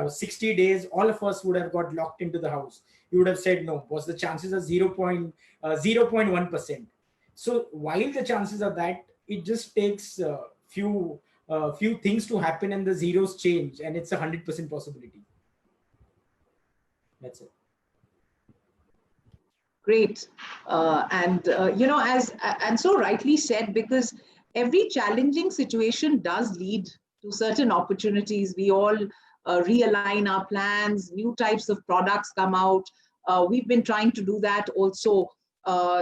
60 days, all of us would have got locked into the house. You would have said no, because the chances are 0.1%. So while the chances are that, it just takes few things to happen and the zeros change, and it's 100% possibility. That's it. Great. And so rightly said, because every challenging situation does lead to certain opportunities. We all realign our plans, new types of products come out. We've been trying to do that also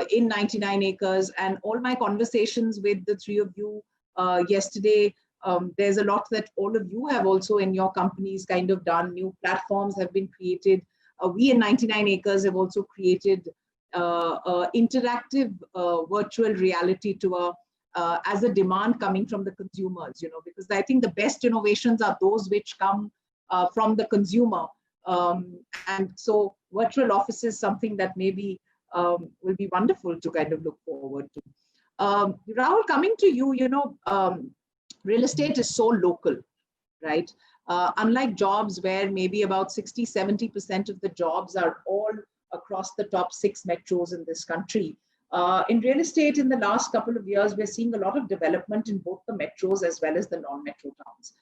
in 99 Acres, and all my conversations with the three of you yesterday, there's a lot that all of you have also in your companies kind of done. New platforms have been created. We in 99 Acres have also created interactive virtual reality tour as a demand coming from the consumers, because I think the best innovations are those which come from the consumer. And so virtual office is something that maybe will be wonderful to kind of look forward to. Rahul, coming to you, real estate is so local, right? Unlike jobs where maybe about 60-70% of the jobs are all across the top 6 metros in this country. In real estate, in the last couple of years, we're seeing a lot of development in both the metros as well as the non-metro towns.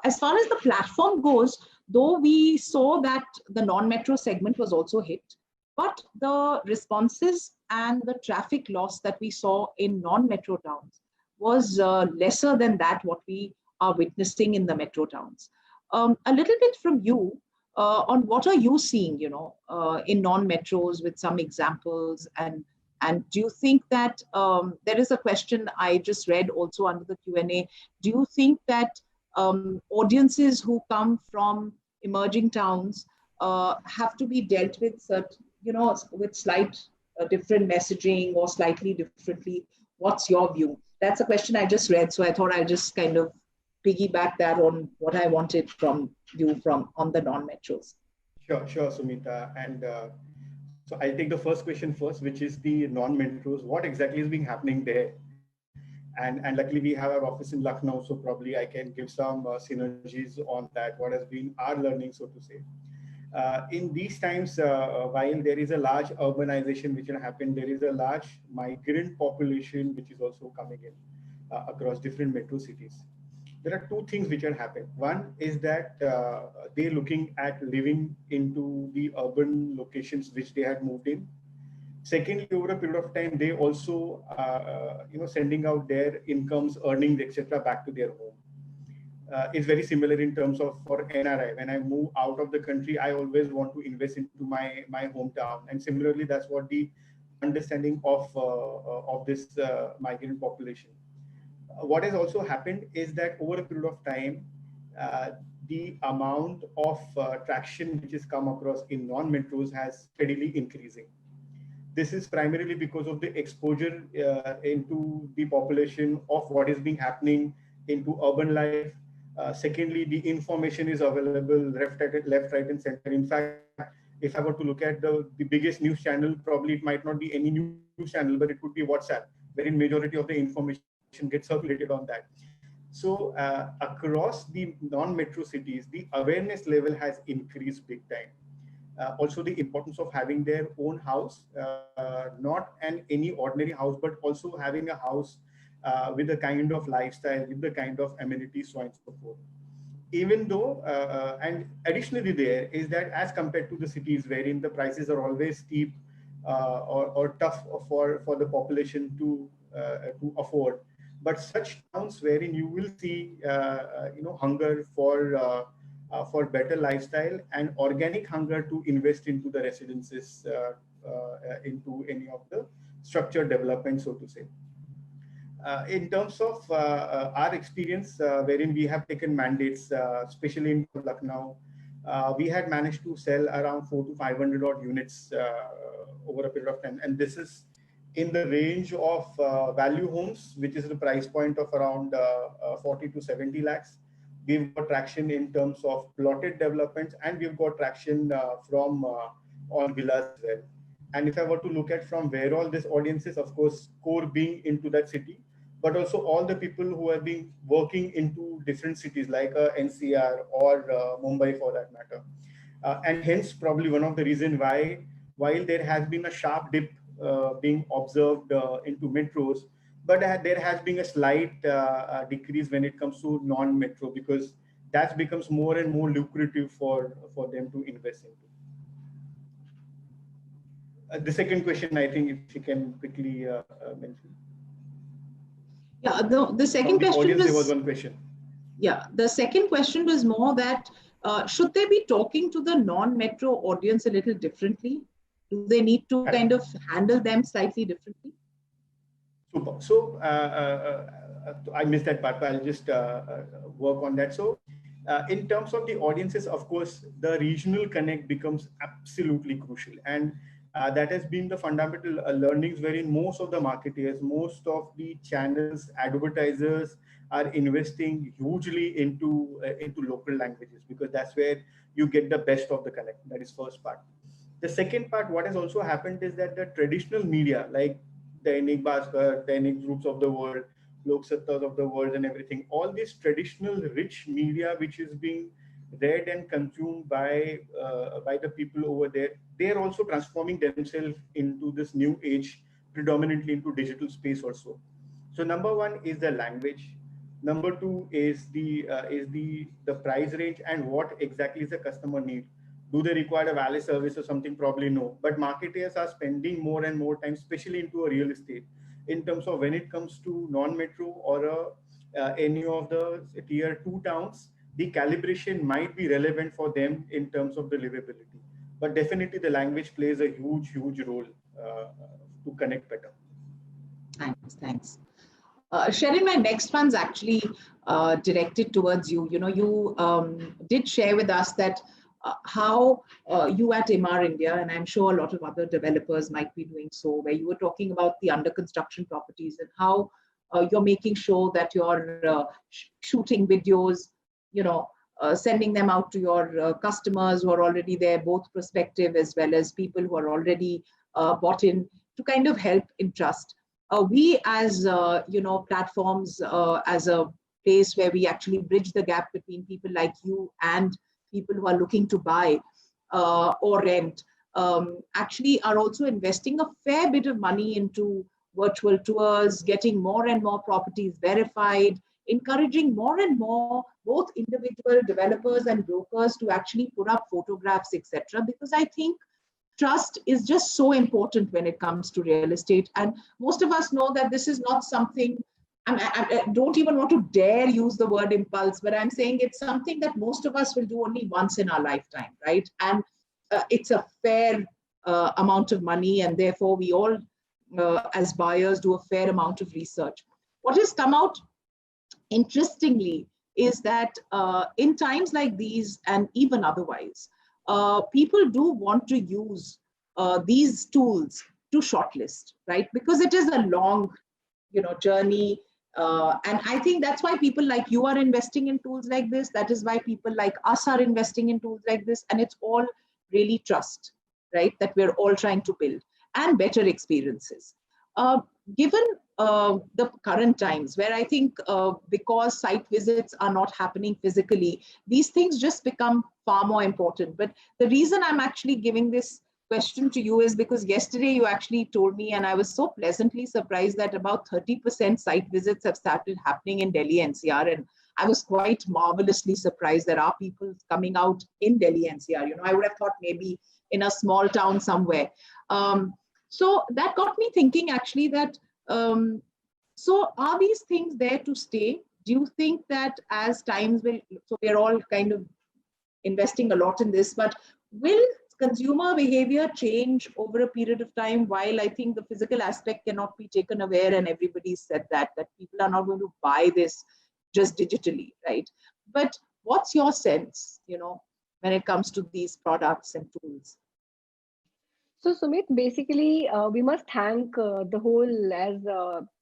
As far as the platform goes, though we saw that the non-metro segment was also hit, but the responses and the traffic loss that we saw in non-metro towns was lesser than that what we are witnessing in the metro towns. A little bit from you, on what are you seeing, in non-metros with some examples, and do you think that there is a question I just read also under the Q&A? Do you think that audiences who come from emerging towns have to be dealt with with slight different messaging or slightly differently? What's your view? That's a question I just read, so I thought I'd just kind of piggyback that on what I wanted from you on the non-metros. Sure, Sumita. And so I'll take the first question first, which is the non-metros. What exactly is being happening there? And luckily we have our office in Lucknow, so probably I can give some synergies on that, what has been our learning, so to say. In these times, while there is a large urbanization which will happen, there is a large migrant population which is also coming in across different metro cities. There are two things which will happen. One is that they're looking at living into the urban locations which they had moved in. Secondly, over a period of time, they also, sending out their incomes, earnings, etc., back to their home. It's very similar in terms of for NRI. When I move out of the country, I always want to invest into my hometown. And similarly, that's what the understanding of this migrant population. What has also happened is that over a period of time, the amount of traction which has come across in non-metros has steadily increasing. This is primarily because of the exposure into the population of what is being happening into urban life. Secondly, the information is available left, right, and center. In fact, if I were to look at the biggest news channel, probably it might not be any news channel, but it could be WhatsApp, wherein majority of the information gets circulated on that. So across the non-metro cities, the awareness level has increased big time. Also the importance of having their own house, not any ordinary house, but also having a house with the kind of lifestyle, with the kind of amenities, so on and so forth. even though, and additionally there is that as compared to the cities wherein the prices are always steep or tough for the population to afford, but such towns wherein you will see hunger for better lifestyle and organic hunger to invest into the residences, into any of the structured development, so to say. In terms of our experience, wherein we have taken mandates, especially in Lucknow, we had managed to sell around 400 to 500 odd units over a period of time. And this is in the range of value homes, which is the price point of around 40 to 70 lakhs. We've got traction in terms of plotted developments, and we've got traction from on villas as well. And if I were to look at from where all this audience is, of course, core being into that city, but also all the people who have been working into different cities like NCR or Mumbai for that matter. And hence probably one of the reasons why, while there has been a sharp dip being observed into metros, but there has been a slight decrease when it comes to non-metro, because that becomes more and more lucrative for them to invest into. The second question, I think if you can quickly mention. Yeah, the second question audience, there was one question. Yeah, the second question was more that should they be talking to the non-metro audience a little differently? Do they need to kind of handle them slightly differently? Super. So I missed that part, but I'll just work on that. So in terms of the audiences, of course, the regional connect becomes absolutely crucial. And that has been the fundamental learnings, wherein most of the marketers, most of the channels, advertisers are investing hugely into local languages, because that's where you get the best of the connect. That is first part. The second part, what has also happened is that the traditional media, like the Dainik Bhaskar, Dainik Groups of the world, Lok Sattas of the world and everything, all this traditional rich media which is being read and consumed by the people over there, they are also transforming themselves into this new age, predominantly into digital space also. So number one is the language. Number two is the price range and what exactly is the customer need. Do they require a valet service or something? Probably no. But marketers are spending more and more time, especially into a real estate, in terms of when it comes to non-metro or any of the tier 2 towns, the calibration might be relevant for them in terms of the livability. But definitely the language plays a huge, huge role to connect better. Thanks. Sherin, my next one's actually directed towards you. You know, you did share with us that how you at Emaar India, and I'm sure a lot of other developers might be doing so, where you were talking about the under construction properties and how you're making sure that you're shooting videos, you know, sending them out to your customers who are already there, both prospective as well as people who are already bought in, to kind of help in trust. We as, platforms, as a place where we actually bridge the gap between people like you and people who are looking to buy or rent, actually are also investing a fair bit of money into virtual tours, getting more and more properties verified, encouraging more and more both individual developers and brokers to actually put up photographs, etc. Because I think trust is just so important when it comes to real estate. And most of us know that this is not something, I don't even want to dare use the word impulse, but I'm saying it's something that most of us will do only once in our lifetime, right? And it's a fair amount of money, and therefore we all, as buyers, do a fair amount of research. What has come out interestingly is that in times like these, and even otherwise, people do want to use these tools to shortlist, right? Because it is a long, journey. And I think that's why people like you are investing in tools like this. That is why people like us are investing in tools like this. And it's all really trust, right? That we're all trying to build, and better experiences. Given the current times where I think because site visits are not happening physically, these things just become far more important. But the reason I'm actually giving this question to you is because yesterday you actually told me, and I was so pleasantly surprised, that about 30% site visits have started happening in Delhi NCR. And I was quite marvelously surprised. There are people coming out in Delhi NCR. I would have thought maybe in a small town somewhere. So that got me thinking actually that, so are these things there to stay? Do you think that as times will, so we're all kind of investing a lot in this, but will consumer behavior change over a period of time? While I think the physical aspect cannot be taken away, and everybody said that people are not going to buy this just digitally, right? But what's your sense, when it comes to these products and tools? So Sumit, basically, we must thank the whole, as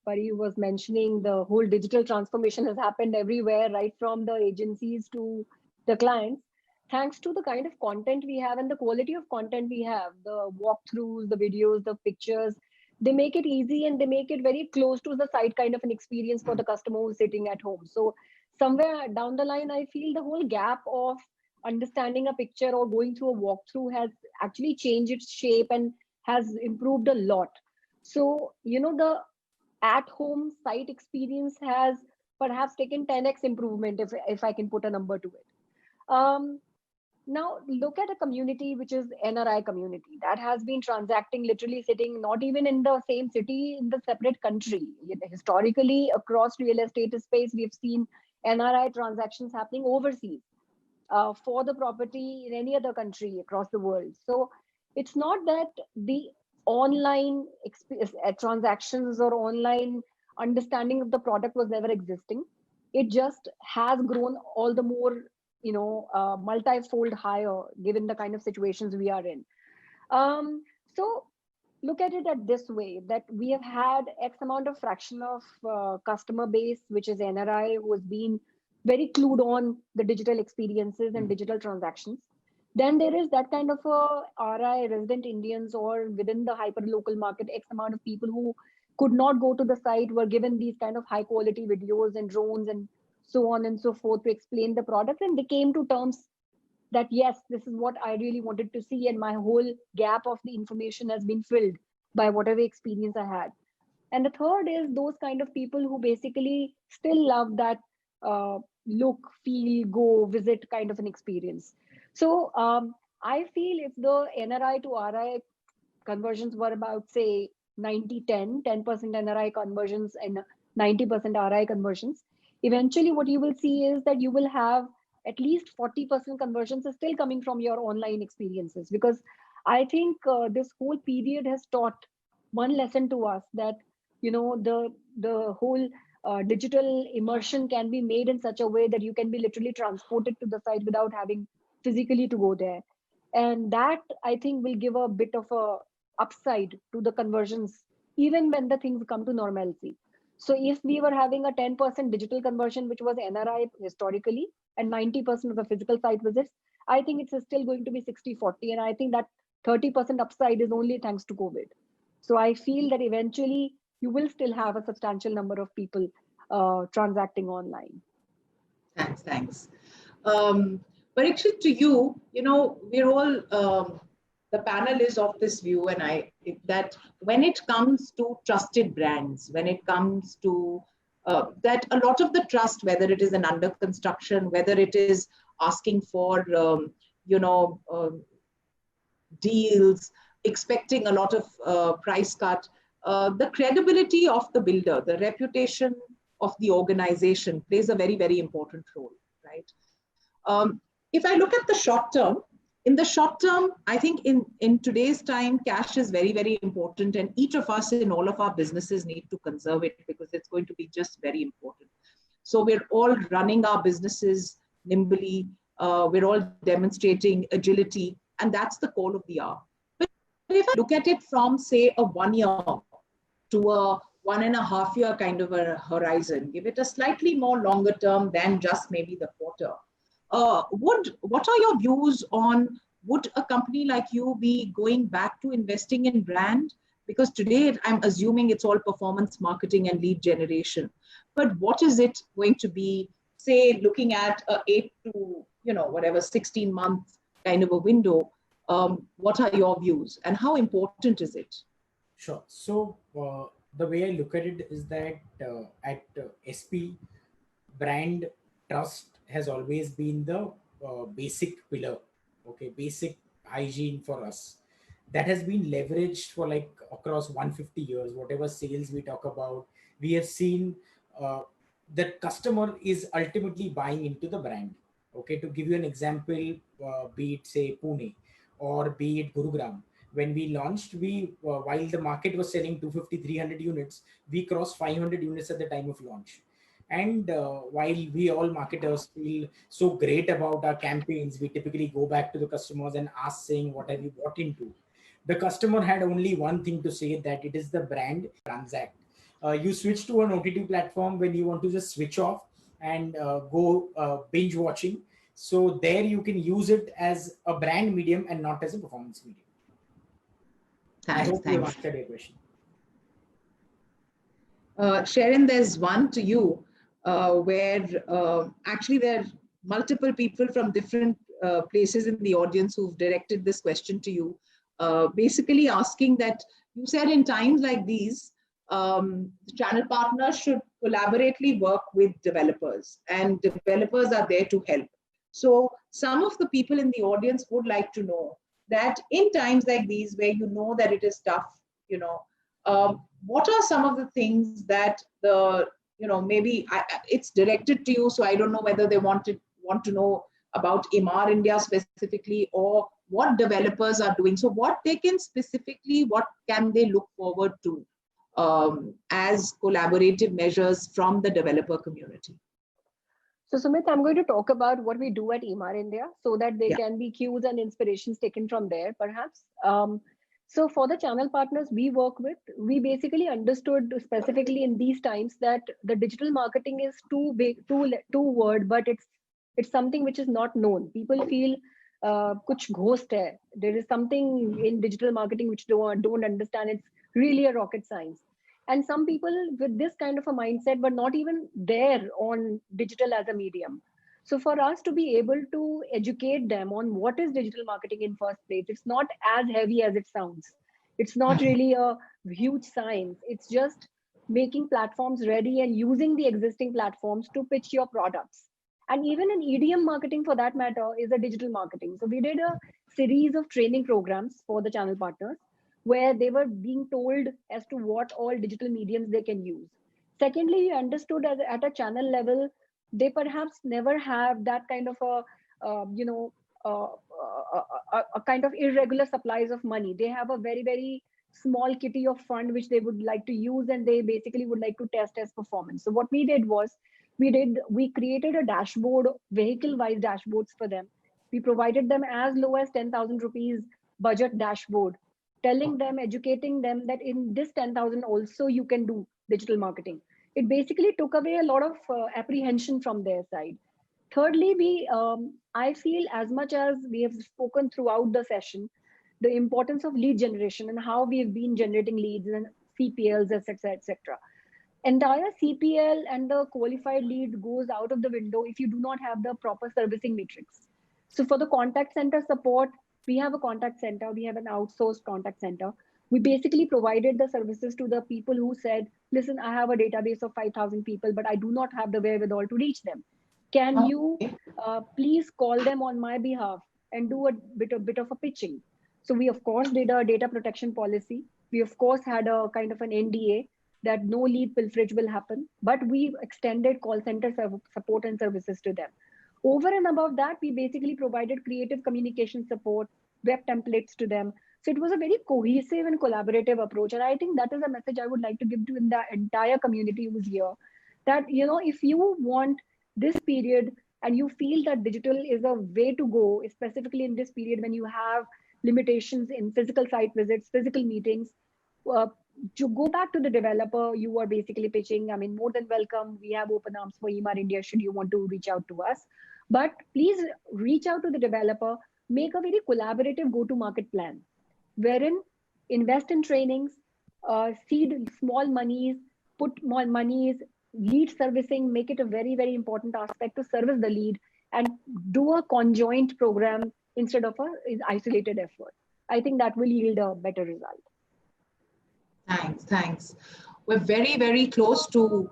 Pari was mentioning, the whole digital transformation has happened everywhere, right from the agencies to the clients. Thanks to the kind of content we have and the quality of content we have, the walkthroughs, the videos, the pictures, they make it easy and they make it very close to the site kind of an experience for the customer who's sitting at home. So somewhere down the line, I feel the whole gap of understanding a picture or going through a walkthrough has actually changed its shape and has improved a lot. So, the at-home site experience has perhaps taken 10x improvement, if I can put a number to it. Now look at a community which is NRI community that has been transacting, literally sitting not even in the same city, in the separate country. Historically, across real estate space, we've seen NRI transactions happening overseas for the property in any other country across the world. So it's not that the online transactions or online understanding of the product was never existing. It just has grown all the more, multi-fold higher given the kind of situations we are in. So look at it at this way, that we have had X amount of fraction of customer base, which is NRI, who has been very clued on the digital experiences and digital transactions. Then there is that kind of RI, resident Indians, or within the hyper local market, X amount of people who could not go to the site, were given these kind of high quality videos and drones and so on and so forth to explain the product. And they came to terms that, yes, this is what I really wanted to see. And my whole gap of the information has been filled by whatever experience I had. And the third is those kind of people who basically still love that look, feel, go, visit kind of an experience. So I feel if the NRI to RI conversions were about, say, 90-10, 10% NRI conversions and 90% RI conversions, eventually what you will see is that you will have at least 40% conversions is still coming from your online experiences. Because I think this whole period has taught one lesson to us, that, the whole digital immersion can be made in such a way that you can be literally transported to the site without having physically to go there. And that, I think, will give a bit of a upside to the conversions, even when the things come to normalcy. So if we were having a 10% digital conversion, which was NRI historically, and 90% of the physical site visits, I think it's still going to be 60-40. And I think that 30% upside is only thanks to COVID. So I feel that eventually you will still have a substantial number of people transacting online. Thanks. Parikshit, to you, we're all, the panel is of this view, and that when it comes to trusted brands, when it comes to that a lot of the trust, whether it is an under construction, whether it is asking for, deals, expecting a lot of price cut, the credibility of the builder, the reputation of the organization plays a very, very important role, right? If I look at the short term, in the short term, I think in today's time, cash is very, very important, and each of us in all of our businesses need to conserve it because it's going to be just very important. So we're all running our businesses nimbly. We're all demonstrating agility, and that's the call of the hour. But if I look at it from, say, a 1 year to a 1.5 year kind of a horizon, give it a slightly more longer term than just maybe the quarter. What are your views on, would a company like you be going back to investing in brand? Because today I'm assuming it's all performance marketing and lead generation. But what is it going to be, say, looking at a 8 to 16 month kind of a window? What are your views and how important is it? Sure. So the way I look at it is that at SP, brand trust has always been the basic pillar, okay, basic hygiene for us. That has been leveraged for like across 150 years. Whatever sales we talk about, we have seen uh, that customer is ultimately buying into the brand. Okay, to give you an example, be it say Pune or be it Gurugram. When we launched, we while the market was selling 250, 300 units, we crossed 500 units at the time of launch. And while we all marketers feel so great about our campaigns, we typically go back to the customers and ask, saying, "What have you bought into?" The customer had only one thing to say, that it is the brand transact. You switch to an OTT platform when you want to just switch off and go binge watching. So there you can use it as a brand medium and not as a performance medium. I Thanks, hope you have thanks. answered your question. Sharon, there's one to you where actually there are multiple people from different places in the audience who've directed this question to you, basically asking that you said in times like these, channel partners should collaboratively work with developers, and developers are there to help. So some of the people in the audience would like to know that in times like these, where you know that it is tough, what are some of the things that maybe it's directed to you, so I don't know whether they want to know about Emaar India specifically, or what developers are doing, so what can they look forward to as collaborative measures from the developer community? So Sumit, I'm going to talk about what we do at Emaar India so that there can be cues and inspirations taken from there, perhaps. So for the channel partners we work with, we basically understood specifically in these times that the digital marketing is too big, too word, but it's something which is not known. People feel kuch ghost hai. There is something in digital marketing which don't understand. It's really a rocket science. And some people with this kind of a mindset were not even there on digital as a medium. So for us to be able to educate them on what is digital marketing in first place, it's not as heavy as it sounds. It's not really a huge science. It's just making platforms ready and using the existing platforms to pitch your products. And even in EDM marketing, for that matter, is a digital marketing. So we did a series of training programs for the channel partners where they were being told as to what all digital mediums they can use. Secondly, we understood at a channel level, they perhaps never have that kind of a kind of irregular supplies of money. They have a very, very small kitty of fund which they would like to use, and they basically would like to test as performance. So what we did was, we created a dashboard, vehicle-wise dashboards for them. We provided them as low as 10,000 rupees budget dashboard, telling them, educating them that in this 10,000 also you can do digital marketing. It basically took away a lot of apprehension from their side. Thirdly, I feel, as much as we have spoken throughout the session, the importance of lead generation and how we've been generating leads and CPLs, etc., etc. Entire CPL and the qualified lead goes out of the window if you do not have the proper servicing matrix. So for the contact center support, we have a contact center, we have an outsourced contact center. We basically provided the services to the people who said, listen, I have a database of 5,000 people, but I do not have the wherewithal to reach them. Can you please call them on my behalf and do a bit of a pitching? So we, of course, did a data protection policy. We, of course, had a kind of an NDA that no lead pilferage will happen, but we extended call center support and services to them. Over and above that, we basically provided creative communication support, web templates to them. So it was a very cohesive and collaborative approach. And I think that is a message I would like to give to the entire community who's here, that, if you want this period and you feel that digital is a way to go, specifically in this period when you have limitations in physical site visits, physical meetings, to go back to the developer you are basically pitching, I mean, more than welcome. We have open arms for Emaar India should you want to reach out to us. But please reach out to the developer, make a very collaborative go-to-market plan, wherein invest in trainings, seed small monies, put more monies, lead servicing, make it a very, very important aspect to service the lead, and do a conjoint program instead of an isolated effort. I think that will yield a better result. Thanks. We're very, very close to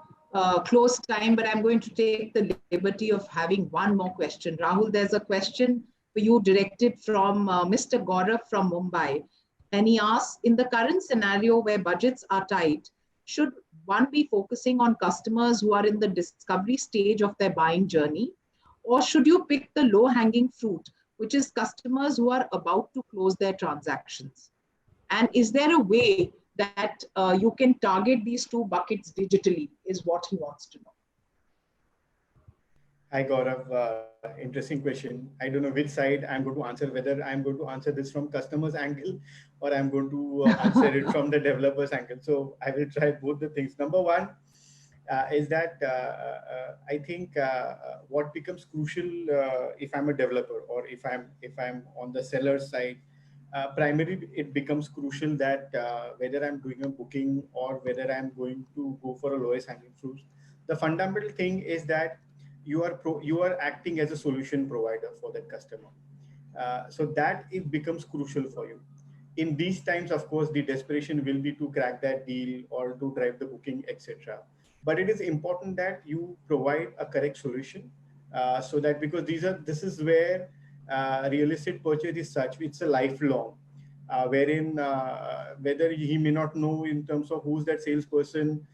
close time, but I'm going to take the liberty of having one more question. Rahul, there's a question for you directed from Mr. Gaurav from Mumbai. And he asks, in the current scenario where budgets are tight, should one be focusing on customers who are in the discovery stage of their buying journey? Or should you pick the low-hanging fruit, which is customers who are about to close their transactions? And is there a way that you can target these two buckets digitally, is what he wants to know. Hi, Gaurav. Interesting question. I don't know which side I'm going to answer, whether I'm going to answer this from customer's angle or I'm going to answer it from the developer's angle. So I will try both the things. Number one is that I think what becomes crucial if I'm a developer or if I'm on the seller's side, primarily it becomes crucial that whether I'm doing a booking or whether I'm going to go for a lowest hanging fruit, the fundamental thing is that you are acting as a solution provider for that customer. So that it becomes crucial for you. In these times, of course, the desperation will be to crack that deal or to drive the booking, etc. But it is important that you provide a correct solution so that, because this is where real estate purchase is such, it's a lifelong, wherein whether he may not know in terms of who's that salesperson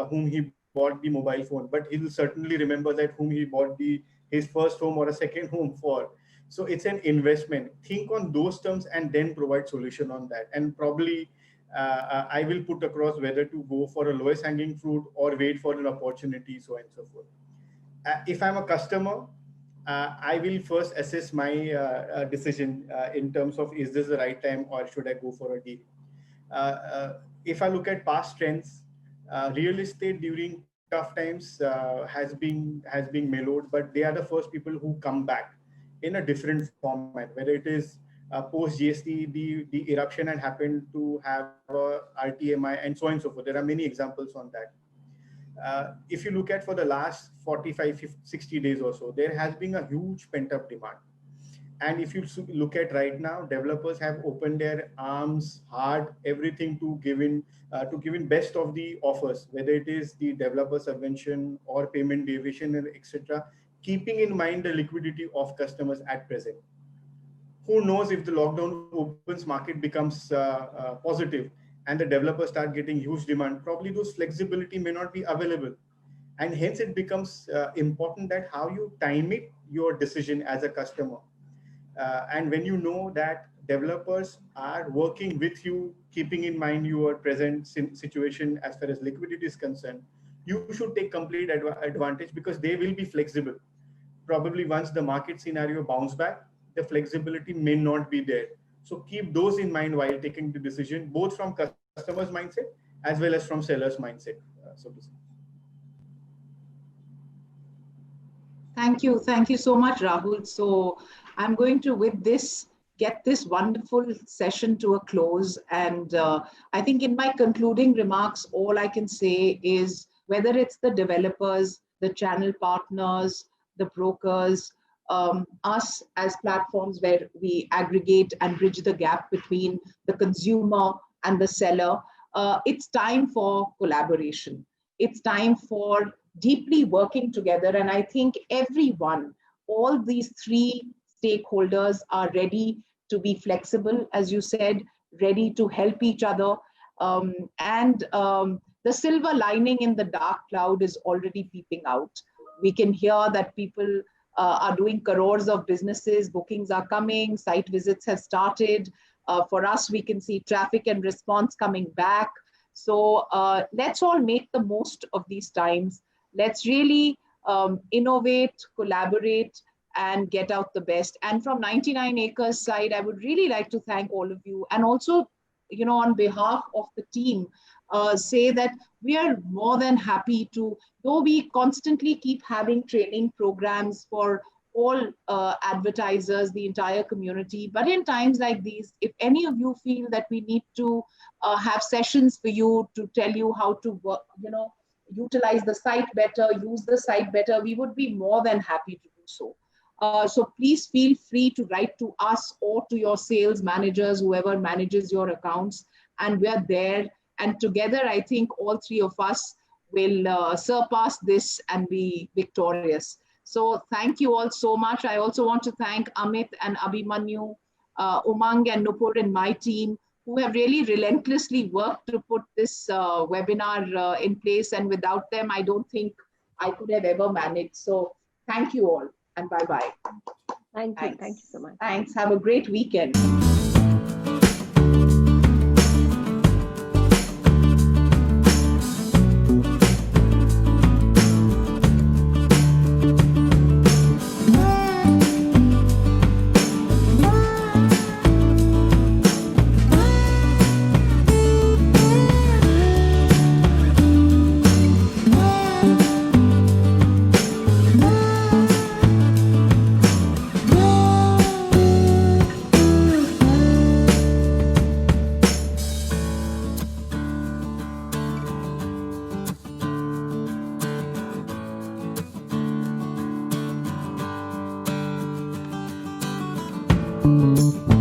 whom he bought the mobile phone, but he'll certainly remember that whom he bought his first home or a second home for. So it's an investment. Think on those terms and then provide solution on that. And probably I will put across whether to go for a lowest hanging fruit or wait for an opportunity, so on and so forth. If I'm a customer, I will first assess my decision in terms of, is this the right time or should I go for a deal? If I look at past trends, real estate during tough times has been mellowed, but they are the first people who come back in a different format. Whether it is post GST, the eruption had happened to have a RTMI and so on and so forth. There are many examples on that. If you look at for the last 45, 50, 60 days or so, there has been a huge pent-up demand. And if you look at right now, developers have opened their arms, heart, everything to give in best of the offers, whether it is the developer subvention or payment deviation, etc., keeping in mind the liquidity of customers at present. Who knows if the lockdown opens, market becomes positive and the developers start getting huge demand, probably those flexibility may not be available. And hence it becomes important that how you time it, your decision as a customer. And when you know that developers are working with you, keeping in mind your present situation as far as liquidity is concerned, you should take complete advantage because they will be flexible. Probably once the market scenario bounce back, the flexibility may not be there. So keep those in mind while taking the decision, both from customer's mindset as well as from seller's mindset, so to say. Thank you. Thank you so much, Rahul. So I'm going to, with this, get this wonderful session to a close. And I think in my concluding remarks, all I can say is whether it's the developers, the channel partners, the brokers, us as platforms where we aggregate and bridge the gap between the consumer and the seller, it's time for collaboration. It's time for deeply working together. And I think everyone, all these three stakeholders are ready to be flexible, as you said, ready to help each other. The silver lining in the dark cloud is already peeping out. We can hear that people are doing crores of businesses, bookings are coming, site visits have started. For us, we can see traffic and response coming back. So let's all make the most of these times. Let's really innovate, collaborate, and get out the best. And from 99 Acres side, I would really like to thank all of you. And also, you know, on behalf of the team, say that we are more than happy to, though we constantly keep having training programs for all advertisers, the entire community. But in times like these, if any of you feel that we need to have sessions for you to tell you how to work, you know, utilize the site better, use the site better, we would be more than happy to do so. So please feel free to write to us or to your sales managers, whoever manages your accounts, and we're there. And together, I think all three of us will surpass this and be victorious. So thank you all so much. I also want to thank Amit and Abhimanyu, Umang and Nupur and my team, who have really relentlessly worked to put this webinar in place. And without them, I don't think I could have ever managed. So thank you all, and bye-bye. Thank you. Thank you so much. Thanks. Have a great weekend. Thank you.